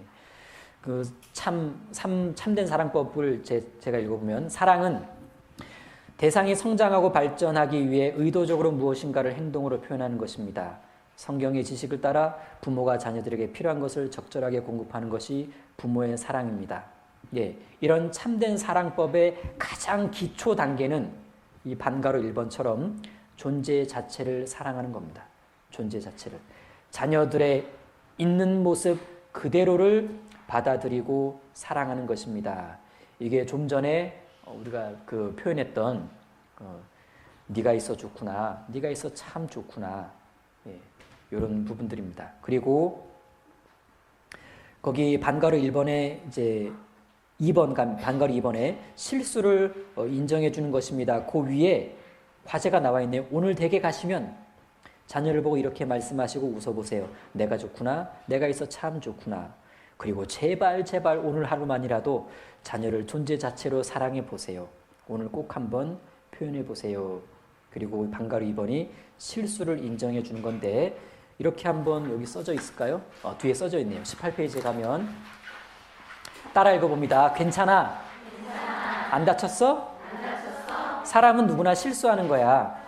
그 참된 사랑법을 제가 읽어보면, 사랑은 대상이 성장하고 발전하기 위해 의도적으로 무엇인가를 행동으로 표현하는 것입니다. 성경의 지식을 따라 부모가 자녀들에게 필요한 것을 적절하게 공급하는 것이 부모의 사랑입니다. 예, 이런 참된 사랑법의 가장 기초 단계는 이 반가로 1번처럼 존재 자체를 사랑하는 겁니다. 존재 자체를. 자녀들의 있는 모습 그대로를 받아들이고 사랑하는 것입니다. 이게 좀 전에 우리가 표현했던 네가 있어 좋구나, 네가 있어 참 좋구나, 예, 이런 부분들입니다. 그리고 거기 반가로 1번에 이제 2번 반가로 2번에 실수를 인정해 주는 것입니다. 그 위에 화제가 나와 있네요. 오늘 댁에 가시면 자녀를 보고 이렇게 말씀하시고 웃어보세요. 내가 좋구나, 내가 있어 참 좋구나. 그리고 제발 오늘 하루만이라도 자녀를 존재 자체로 사랑해 보세요. 오늘 꼭 한번 표현해 보세요. 그리고 반가로 2번이 실수를 인정해 주는 건데 이렇게 한번 여기 써져 있을까요? 뒤에 써져 있네요. 18페이지에 가면 따라 읽어봅니다. 괜찮아. 안 다쳤어? 사람은 누구나 실수하는 거야.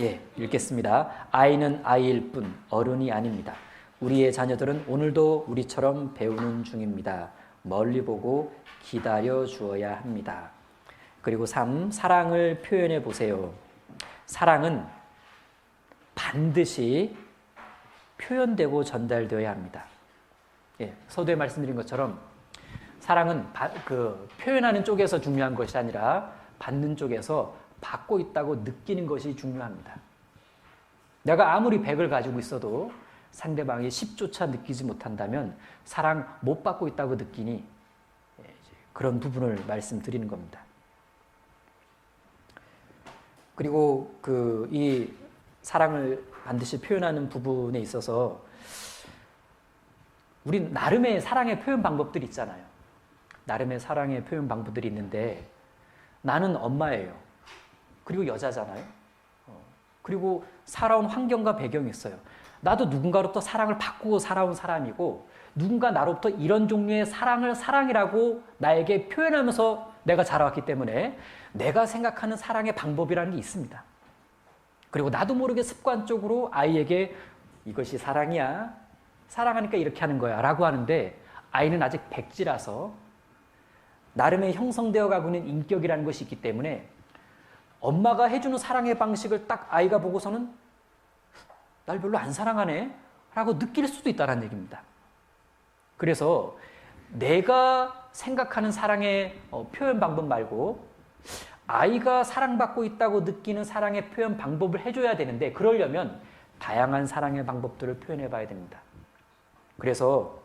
예, 읽겠습니다. 아이는 아이일 뿐 어른이 아닙니다. 우리의 자녀들은 오늘도 우리처럼 배우는 중입니다. 멀리 보고 기다려 주어야 합니다. 그리고 3, 사랑을 표현해 보세요. 사랑은 반드시 표현되고 전달되어야 합니다. 예, 서두에 말씀드린 것처럼 사랑은 표현하는 쪽에서 중요한 것이 아니라 받는 쪽에서 받고 있다고 느끼는 것이 중요합니다. 내가 아무리 100을 가지고 있어도 상대방이 10조차 느끼지 못한다면 사랑 못 받고 있다고 느끼니 그런 부분을 말씀드리는 겁니다. 그리고 이 사랑을 반드시 표현하는 부분에 있어서 우리 나름의 사랑의 표현 방법들이 있잖아요. 나름의 사랑의 표현 방법들이 있는데 나는 엄마예요. 그리고 여자잖아요. 그리고 살아온 환경과 배경이 있어요. 나도 누군가로부터 사랑을 받고 살아온 사람이고 누군가 나로부터 이런 종류의 사랑을 사랑이라고 나에게 표현하면서 내가 자라왔기 때문에 내가 생각하는 사랑의 방법이라는 게 있습니다. 그리고 나도 모르게 습관적으로 아이에게 이것이 사랑이야, 사랑하니까 이렇게 하는 거야 라고 하는데 아이는 아직 백지라서 나름의 형성되어 가고 있는 인격이라는 것이 있기 때문에 엄마가 해주는 사랑의 방식을 딱 아이가 보고서는 날 별로 안 사랑하네 라고 느낄 수도 있다는 얘기입니다. 그래서 내가 생각하는 사랑의 표현 방법 말고 아이가 사랑받고 있다고 느끼는 사랑의 표현 방법을 해줘야 되는데 그러려면 다양한 사랑의 방법들을 표현해 봐야 됩니다. 그래서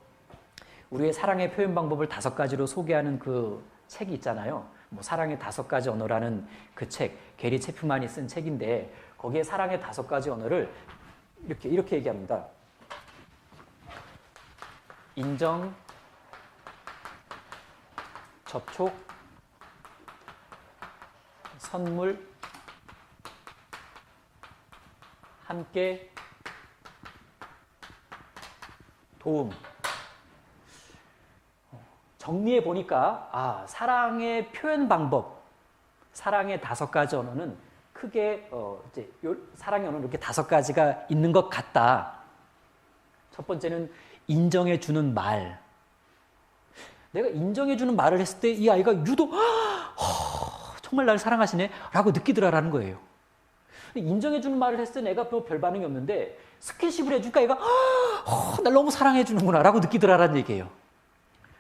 우리의 사랑의 표현 방법을 5가지로 소개하는 그 책이 있잖아요. 사랑의 5가지 언어라는 그 책, 게리 체프만이 쓴 책인데 거기에 사랑의 5가지 언어를 이렇게 얘기합니다. 인정, 접촉, 선물, 함께, 도움. 정리해 보니까 사랑의 표현 방법, 사랑의 5가지 언어는 크게 사랑의 언어는 이렇게 5가지가 있는 것 같다. 첫 번째는 인정해 주는 말. 내가 인정해 주는 말을 했을 때 이 아이가 유독 정말 나를 사랑하시네 라고 느끼더라라는 거예요. 인정해 주는 말을 했을 때 내가 별 반응이 없는데 스킨십을 해주니까 얘가 날 너무 사랑해 주는구나 라고 느끼더라라는 얘기예요.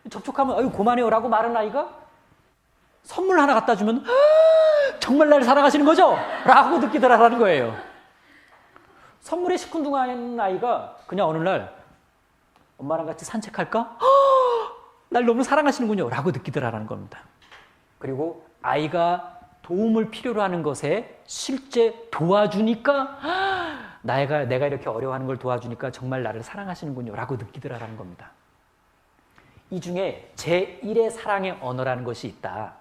접촉하면 아유 고마워요 라고 말하는 아이가 선물 하나 갖다 주면 정말 나를 사랑하시는 거죠? 라고 느끼더라라는 거예요. 선물에 시큰둥한 아이가 그냥 어느 날 엄마랑 같이 산책할까? 날 너무 사랑하시는군요 라고 느끼더라라는 겁니다. 그리고 아이가 도움을 필요로 하는 것에 실제 도와주니까 내가 이렇게 어려워하는 걸 도와주니까 정말 나를 사랑하시는군요 라고 느끼더라라는 겁니다. 이 중에 제1의 사랑의 언어라는 것이 있다.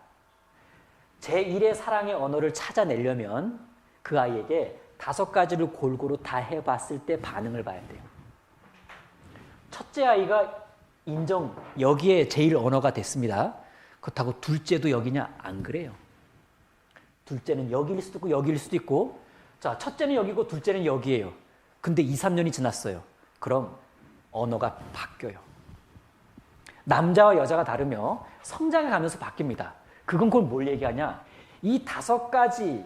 제1의 사랑의 언어를 찾아내려면 그 아이에게 5가지를 골고루 다 해봤을 때 반응을 봐야 돼요. 첫째 아이가 인정, 여기에 제1 언어가 됐습니다. 그렇다고 둘째도 여기냐? 안 그래요. 둘째는 여기일 수도 있고 여기일 수도 있고, 자, 첫째는 여기고 둘째는 여기예요. 근데 2, 3년이 지났어요. 그럼 언어가 바뀌어요. 남자와 여자가 다르며 성장해 가면서 바뀝니다. 그건 그걸 뭘 얘기하냐? 이 5가지,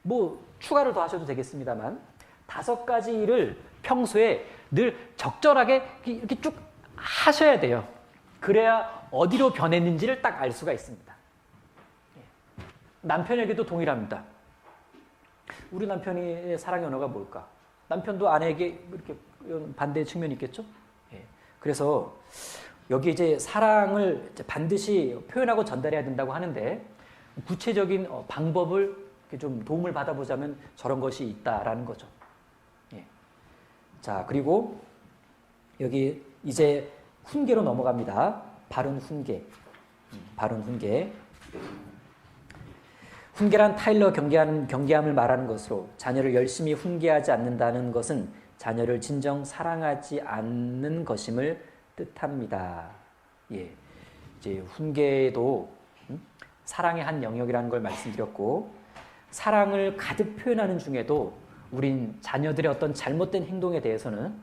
뭐 추가를 더 하셔도 되겠습니다만 5가지를 평소에 늘 적절하게 이렇게 쭉 하셔야 돼요. 그래야 어디로 변했는지를 딱 알 수가 있습니다. 남편에게도 동일합니다. 우리 남편의 사랑의 언어가 뭘까? 남편도 아내에게 이렇게 반대의 측면이 있겠죠? 그래서 여기 이제 사랑을 이제 반드시 표현하고 전달해야 된다고 하는데 구체적인 방법을 좀 도움을 받아보자면 저런 것이 있다라는 거죠. 자, 그리고 여기 이제 훈계로 넘어갑니다. 바른 훈계. 바른 훈계. 훈계란 타일러 경계함을 말하는 것으로 자녀를 열심히 훈계하지 않는다는 것은 자녀를 진정 사랑하지 않는 것임을 뜻합니다. 예, 이제 훈계도 사랑의 한 영역이라는 걸 말씀드렸고, 사랑을 가득 표현하는 중에도 우린 자녀들의 어떤 잘못된 행동에 대해서는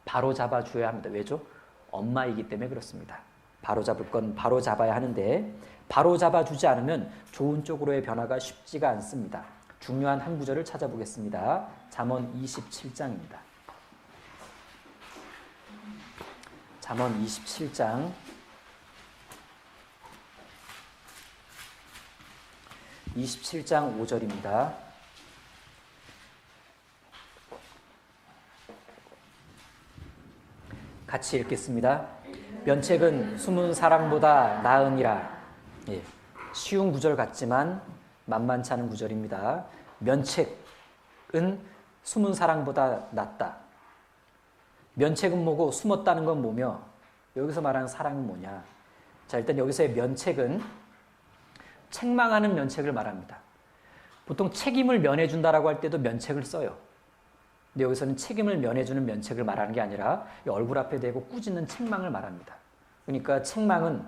바로 잡아줘야 합니다. 왜죠? 엄마이기 때문에 그렇습니다. 바로 잡을 건 바로 잡아야 하는데 바로 잡아주지 않으면 좋은 쪽으로의 변화가 쉽지가 않습니다. 중요한 한 구절을 찾아보겠습니다. 잠언 27장입니다. 잠언 27장 27장 5절입니다. 같이 읽겠습니다. 면책은 숨은 사랑보다 나으니라. 예, 쉬운 구절 같지만 만만치 않은 구절입니다. 면책은 숨은 사랑보다 낫다. 면책은 뭐고 숨었다는 건 뭐며 여기서 말하는 사랑은 뭐냐? 자, 일단 여기서의 면책은 책망하는 면책을 말합니다. 보통 책임을 면해준다라고 할 때도 면책을 써요. 근데 여기서는 책임을 면해주는 면책을 말하는 게 아니라 얼굴 앞에 대고 꾸짖는 책망을 말합니다. 그러니까 책망은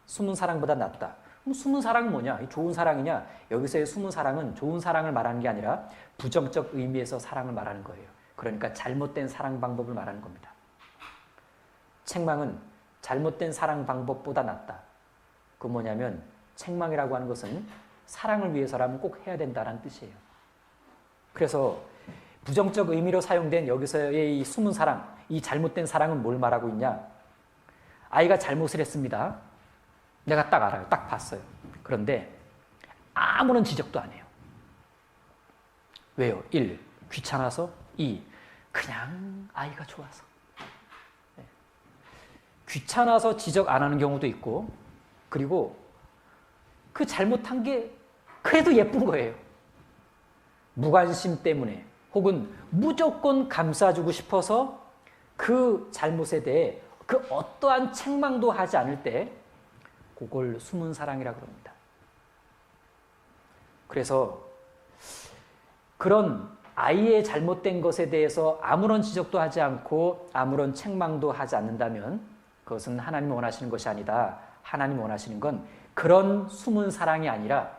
숨은 사랑보다 낫다. 그럼 숨은 사랑은 뭐냐? 좋은 사랑이냐? 여기서의 숨은 사랑은 좋은 사랑을 말하는 게 아니라 부정적 의미에서 사랑을 말하는 거예요. 그러니까 잘못된 사랑 방법을 말하는 겁니다. 책망은 잘못된 사랑 방법보다 낫다. 그건 뭐냐면 책망이라고 하는 것은 사랑을 위해서라면 꼭 해야 된다는 뜻이에요. 그래서 부정적 의미로 사용된 여기서의 이 숨은 사랑, 이 잘못된 사랑은 뭘 말하고 있냐? 아이가 잘못을 했습니다. 내가 딱 알아요. 딱 봤어요. 그런데 아무런 지적도 안 해요. 왜요? 1. 귀찮아서. 2. 그냥 아이가 좋아서. 네. 귀찮아서 지적 안 하는 경우도 있고, 그리고 그 잘못한 게 그래도 예쁜 거예요. 무관심 때문에 혹은 무조건 감싸주고 싶어서 그 잘못에 대해 그 어떠한 책망도 하지 않을 때 그걸 숨은 사랑이라고 합니다. 그래서 그런 아이의 잘못된 것에 대해서 아무런 지적도 하지 않고 아무런 책망도 하지 않는다면 그것은 하나님이 원하시는 것이 아니다. 하나님이 원하시는 건 그런 숨은 사랑이 아니라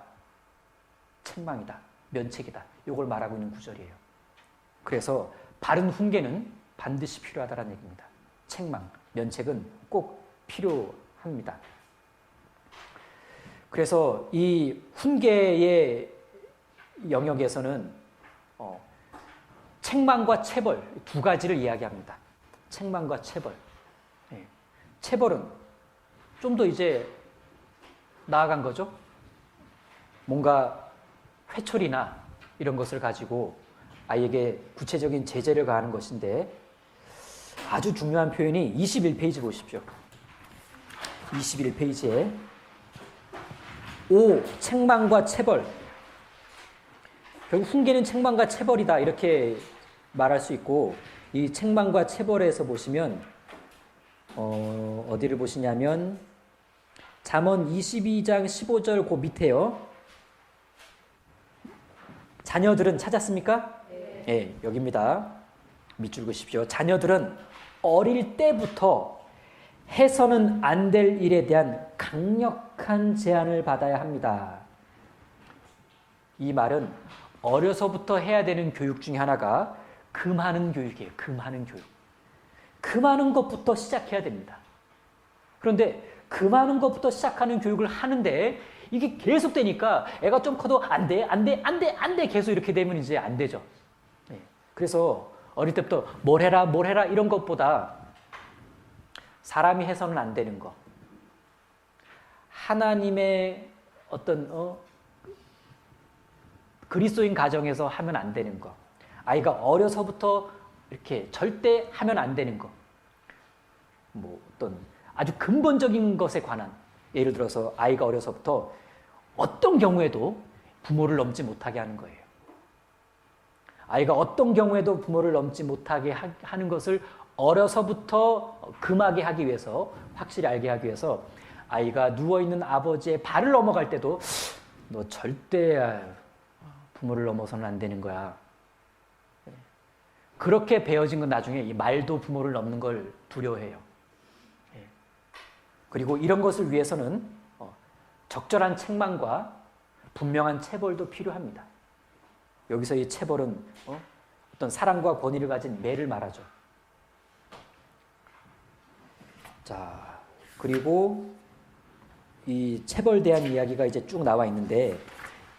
책망이다. 면책이다. 이걸 말하고 있는 구절이에요. 그래서 바른 훈계는 반드시 필요하다는 얘기입니다. 책망, 면책은 꼭 필요합니다. 그래서 이 훈계의 영역에서는 책망과 체벌 두 가지를 이야기합니다. 책망과 체벌. 네. 체벌은 좀 더 이제 나아간 거죠. 뭔가 회초리나 이런 것을 가지고 아이에게 구체적인 제재를 가하는 것인데 아주 중요한 표현이 21페이지 보십시오. 21페이지에 책망과 체벌. 결국 훈계는 책망과 체벌이다 이렇게 말할 수 있고, 이 책망과 체벌에서 보시면 어디를 보시냐면 잠언 22장 15절 그 밑에요. 자녀들은 찾았습니까? 네, 여기입니다. 밑줄 그십시오. 자녀들은 어릴 때부터 해서는 안 될 일에 대한 강력한 제한을 받아야 합니다. 이 말은 어려서부터 해야 되는 교육 중에 하나가 금하는 교육이에요. 금하는 교육. 금하는 것부터 시작해야 됩니다. 그런데 금하는 것부터 시작하는 교육을 하는데 이게 계속 되니까 애가 좀 커도 안 돼, 안 돼, 안 돼, 안 돼 계속 이렇게 되면 이제 안 되죠. 네. 그래서 어릴 때부터 뭘 해라 이런 것보다 사람이 해서는 안 되는 거. 하나님의 어떤 그리스도인 가정에서 하면 안 되는 거. 아이가 어려서부터 이렇게 절대 하면 안 되는 거. 뭐 어떤 아주 근본적인 것에 관한, 예를 들어서 아이가 어려서부터 어떤 경우에도 부모를 넘지 못하게 하는 거예요. 아이가 어떤 경우에도 부모를 넘지 못하게 하는 것을 어려서부터 금하게 하기 위해서, 확실히 알게 하기 위해서 아이가 누워있는 아버지의 발을 넘어갈 때도 너 절대 부모를 넘어서는 안 되는 거야. 그렇게 배워진 건 나중에 이 말도 부모를 넘는 걸 두려워해요. 그리고 이런 것을 위해서는 적절한 책망과 분명한 체벌도 필요합니다. 여기서 이 체벌은 어떤 사랑과 권위를 가진 매를 말하죠. 자, 그리고 이 체벌에 대한 이야기가 이제 쭉 나와 있는데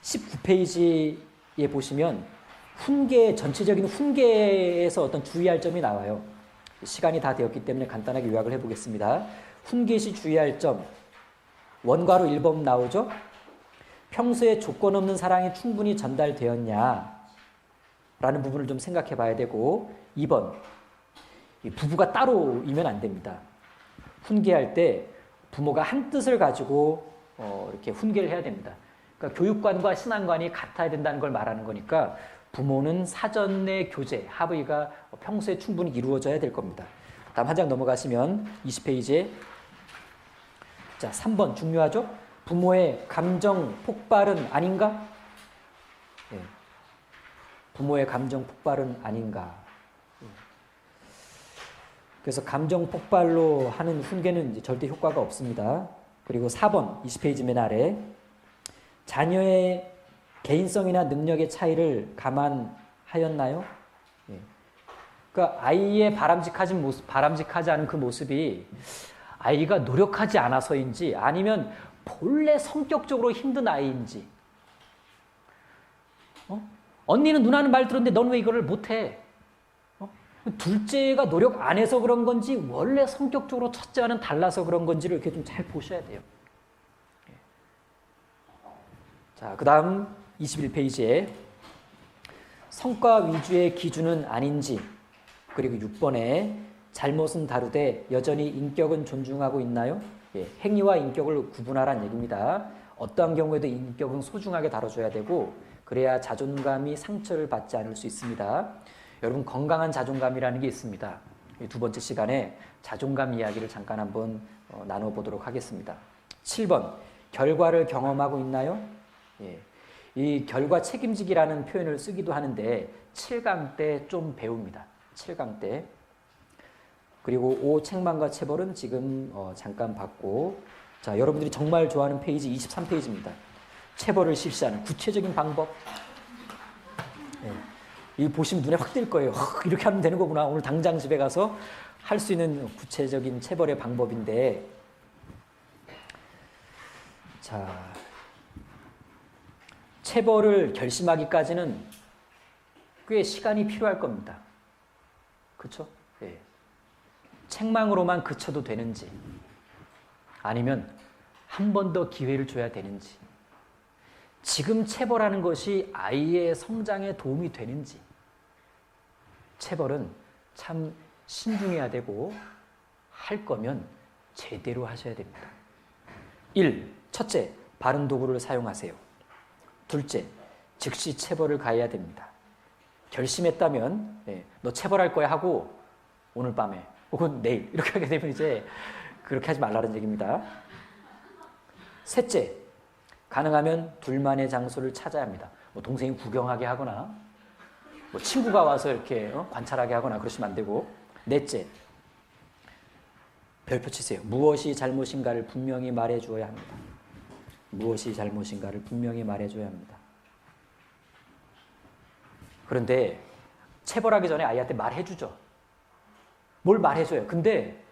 19페이지에 보시면 전체적인 훈계에서 어떤 주의할 점이 나와요. 시간이 다 되었기 때문에 간단하게 요약을 해보겠습니다. 훈계 시 주의할 점, 원가로 1번 나오죠. 평소에 조건 없는 사랑이 충분히 전달되었냐 라는 부분을 좀 생각해 봐야 되고, 2번, 부부가 따로이면 안 됩니다. 훈계할 때 부모가 한 뜻을 가지고 이렇게 훈계를 해야 됩니다. 그러니까 교육관과 신앙관이 같아야 된다는 걸 말하는 거니까 부모는 사전의 교제, 합의가 평소에 충분히 이루어져야 될 겁니다. 다음 한 장 넘어가시면 20페이지에 자, 3번 중요하죠? 부모의 감정 폭발은 아닌가? 네. 부모의 감정 폭발은 아닌가? 그래서 감정 폭발로 하는 훈계는 이제 절대 효과가 없습니다. 그리고 4번 20페이지 맨 아래 자녀의 개인성이나 능력의 차이를 감안하였나요? 예. 그러니까 아이의 바람직하지 않은 그 모습이 아이가 노력하지 않아서인지 아니면 본래 성격적으로 힘든 아이인지, 언니는 누나는 말 들었는데 넌 왜 이거를 못해? 둘째가 노력 안 해서 그런 건지 원래 성격적으로 첫째와는 달라서 그런 건지를 이렇게 좀 잘 보셔야 돼요. 자, 그 다음 21페이지에 성과 위주의 기준은 아닌지, 그리고 6번에 잘못은 다루되 여전히 인격은 존중하고 있나요? 예, 행위와 인격을 구분하라는 얘기입니다. 어떠한 경우에도 인격은 소중하게 다뤄줘야 되고 그래야 자존감이 상처를 받지 않을 수 있습니다. 여러분, 건강한 자존감이라는 게 있습니다. 두 번째 시간에 자존감 이야기를 잠깐 한번 나눠보도록 하겠습니다. 7번, 결과를 경험하고 있나요? 예, 이 결과 책임지기라는 표현을 쓰기도 하는데 7강 때 좀 배웁니다. 7강 때. 그리고 5, 책망과 체벌은 지금 잠깐 봤고, 자, 여러분들이 정말 좋아하는 페이지 23페이지입니다. 체벌을 실시하는 구체적인 방법. 예. 이 보시면 눈에 확 띌 거예요. 이렇게 하면 되는 거구나. 오늘 당장 집에 가서 할 수 있는 구체적인 체벌의 방법인데, 자, 체벌을 결심하기까지는 꽤 시간이 필요할 겁니다. 그렇죠? 예. 책망으로만 그쳐도 되는지, 아니면 한 번 더 기회를 줘야 되는지, 지금 체벌하는 것이 아이의 성장에 도움이 되는지, 체벌은 참 신중해야 되고 할 거면 제대로 하셔야 됩니다. 1. 첫째, 바른 도구를 사용하세요. 둘째, 즉시 체벌을 가해야 됩니다. 결심했다면 너 체벌할 거야 하고 오늘 밤에 혹은 내일 이렇게 하게 되면 이제 그렇게 하지 말라는 얘기입니다. 셋째, 가능하면 둘만의 장소를 찾아야 합니다. 뭐 동생이 구경하게 하거나 뭐 친구가 와서 이렇게 관찰하게 하거나 그러시면 안 되고. 넷째, 별표 치세요. 무엇이 잘못인가를 분명히 말해 주어야 합니다. 무엇이 잘못인가를 분명히 말해 줘야 합니다. 그런데 체벌하기 전에 아이한테 말해 주죠. 뭘 말해 줘요. 근데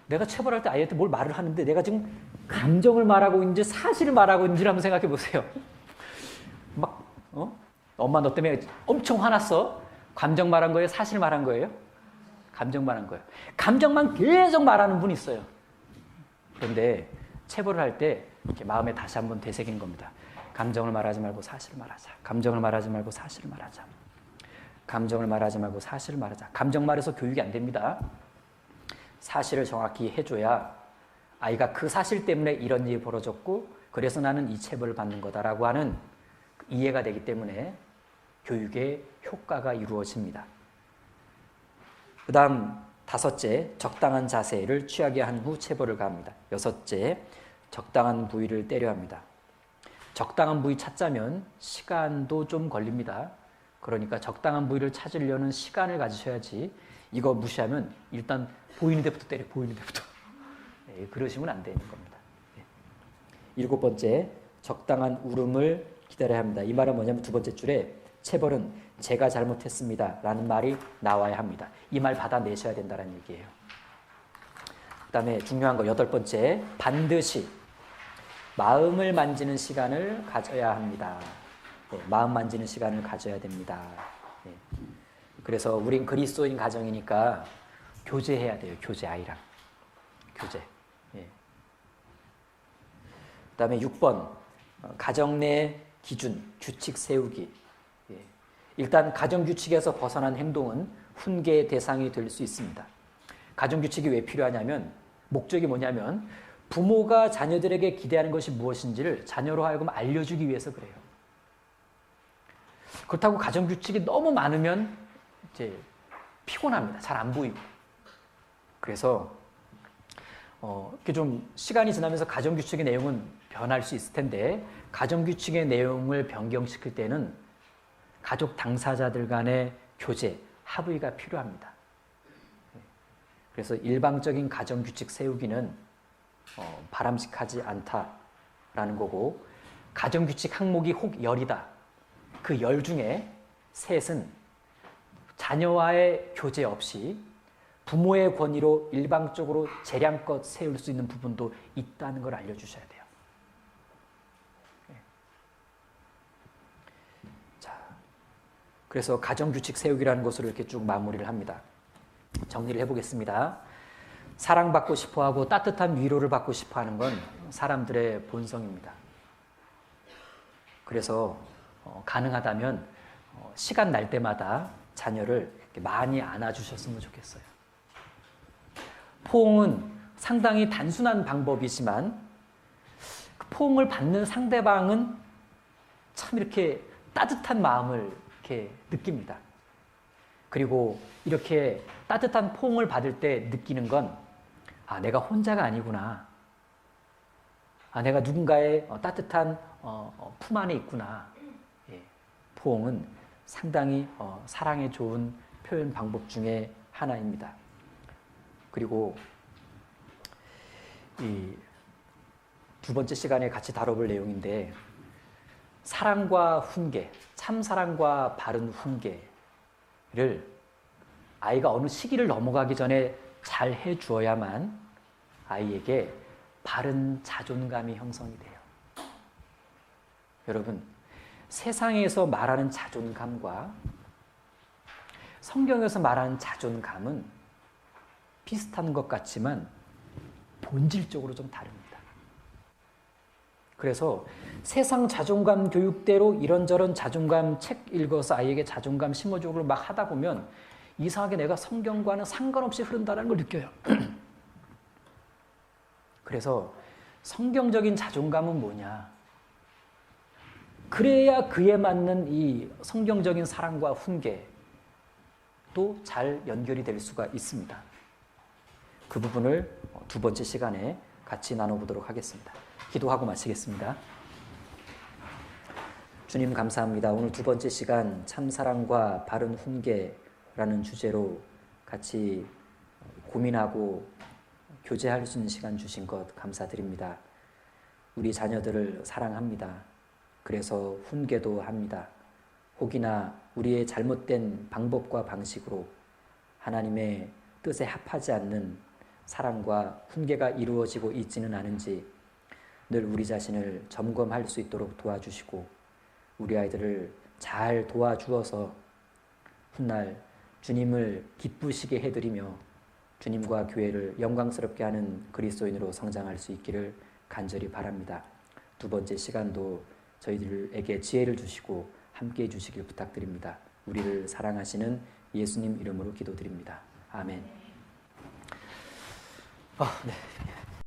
내가 체벌할 때 아이한테 뭘 말을 하는데 내가 지금 감정을 말하고 있는지 사실을 말하고 있는지를 한번 생각해 보세요. 막 엄마 너 때문에 엄청 화났어. 감정 말한 거예요? 사실 말한 거예요? 감정 말한 거예요. 감정만 계속 말하는 분이 있어요. 그런데 체벌을 할 때 이렇게 마음에 다시 한번 되새기는 겁니다. 감정을 말하지 말고 사실을 말하자. 감정을 말하지 말고 사실을 말하자. 감정을 말하지 말고 사실을 말하자. 감정 말해서 교육이 안 됩니다. 사실을 정확히 해줘야 아이가 그 사실 때문에 이런 일이 벌어졌고 그래서 나는 이 체벌을 받는 거다라고 하는 이해가 되기 때문에 교육의 효과가 이루어집니다. 그 다음 5째, 적당한 자세를 취하게 한 후 체벌을 가합니다. 6째, 적당한 부위를 때려 합니다. 적당한 부위 찾자면 시간도 좀 걸립니다. 그러니까 적당한 부위를 찾으려는 시간을 가지셔야지 이거 무시하면 일단 보이는 데부터 때려, 보이는 데부터. 네, 그러시면 안 되는 겁니다. 네. 7번째, 적당한 울음을 기다려야 합니다. 이 말은 뭐냐면 2번째 줄에 체벌은 제가 잘못했습니다 라는 말이 나와야 합니다. 이 말 받아내셔야 된다는 얘기예요. 그 다음에 중요한 거 8번째, 반드시 마음을 만지는 시간을 가져야 합니다. 네, 마음 만지는 시간을 가져야 됩니다. 네. 그래서 우린 그리스도인 가정이니까 교제해야 돼요. 교제, 아이랑. 교제. 네. 그 다음에 6번, 가정 내 기준, 규칙 세우기. 예. 일단 가정규칙에서 벗어난 행동은 훈계의 대상이 될 수 있습니다. 가정규칙이 왜 필요하냐면 목적이 뭐냐면 부모가 자녀들에게 기대하는 것이 무엇인지를 자녀로 하여금 알려주기 위해서 그래요. 그렇다고 가정규칙이 너무 많으면 이제 피곤합니다. 잘 안 보이고. 그래서 이렇게 좀 시간이 지나면서 가정규칙의 내용은 변할 수 있을 텐데 가정규칙의 내용을 변경시킬 때는 가족 당사자들 간의 교제, 합의가 필요합니다. 그래서 일방적인 가정규칙 세우기는 바람직하지 않다라는 거고 가정규칙 항목이 혹 10이다. 그 10 중에 셋은 자녀와의 교제 없이 부모의 권위로 일방적으로 재량껏 세울 수 있는 부분도 있다는 걸 알려주셔야 돼요. 자, 그래서 가정규칙 세우기라는 것으로 이렇게 쭉 마무리를 합니다. 정리를 해보겠습니다. 사랑받고 싶어하고 따뜻한 위로를 받고 싶어하는 건 사람들의 본성입니다. 그래서 가능하다면 시간 날 때마다 자녀를 이렇게 많이 안아주셨으면 좋겠어요. 포옹은 상당히 단순한 방법이지만 그 포옹을 받는 상대방은 참 이렇게 따뜻한 마음을 이렇게 느낍니다. 그리고 이렇게 따뜻한 포옹을 받을 때 느끼는 건 내가 혼자가 아니구나. 내가 누군가의 따뜻한 품 안에 있구나. 예, 포옹은 상당히 사랑에 좋은 표현 방법 중에 하나입니다. 그리고 이 2번째 시간에 같이 다뤄볼 내용인데 사랑과 훈계, 참사랑과 바른 훈계를 아이가 어느 시기를 넘어가기 전에 잘 해주어야만 아이에게 바른 자존감이 형성이 돼요. 여러분, 세상에서 말하는 자존감과 성경에서 말하는 자존감은 비슷한 것 같지만 본질적으로 좀 다릅니다. 그래서 세상 자존감 교육대로 이런저런 자존감 책 읽어서 아이에게 자존감 심어주고 막 하다 보면 이상하게 내가 성경과는 상관없이 흐른다는 걸 느껴요. 그래서 성경적인 자존감은 뭐냐? 그래야 그에 맞는 이 성경적인 사랑과 훈계도 잘 연결이 될 수가 있습니다. 그 부분을 2번째 시간에 같이 나눠보도록 하겠습니다. 기도하고 마치겠습니다. 주님 감사합니다. 오늘 2번째 시간 참사랑과 바른 훈계라는 주제로 같이 고민하고 교제할 수 있는 시간 주신 것 감사드립니다. 우리 자녀들을 사랑합니다. 그래서 훈계도 합니다. 혹이나 우리의 잘못된 방법과 방식으로 하나님의 뜻에 합하지 않는 사랑과 훈계가 이루어지고 있지는 않은지 늘 우리 자신을 점검할 수 있도록 도와주시고 우리 아이들을 잘 도와주어서 훗날 주님을 기쁘시게 해드리며 주님과 교회를 영광스럽게 하는 그리스도인으로 성장할 수 있기를 간절히 바랍니다. 두 번째 시간도 저희들에게 지혜를 주시고 함께 해주시길 부탁드립니다. 우리를 사랑하시는 예수님 이름으로 기도드립니다. 아멘. 네.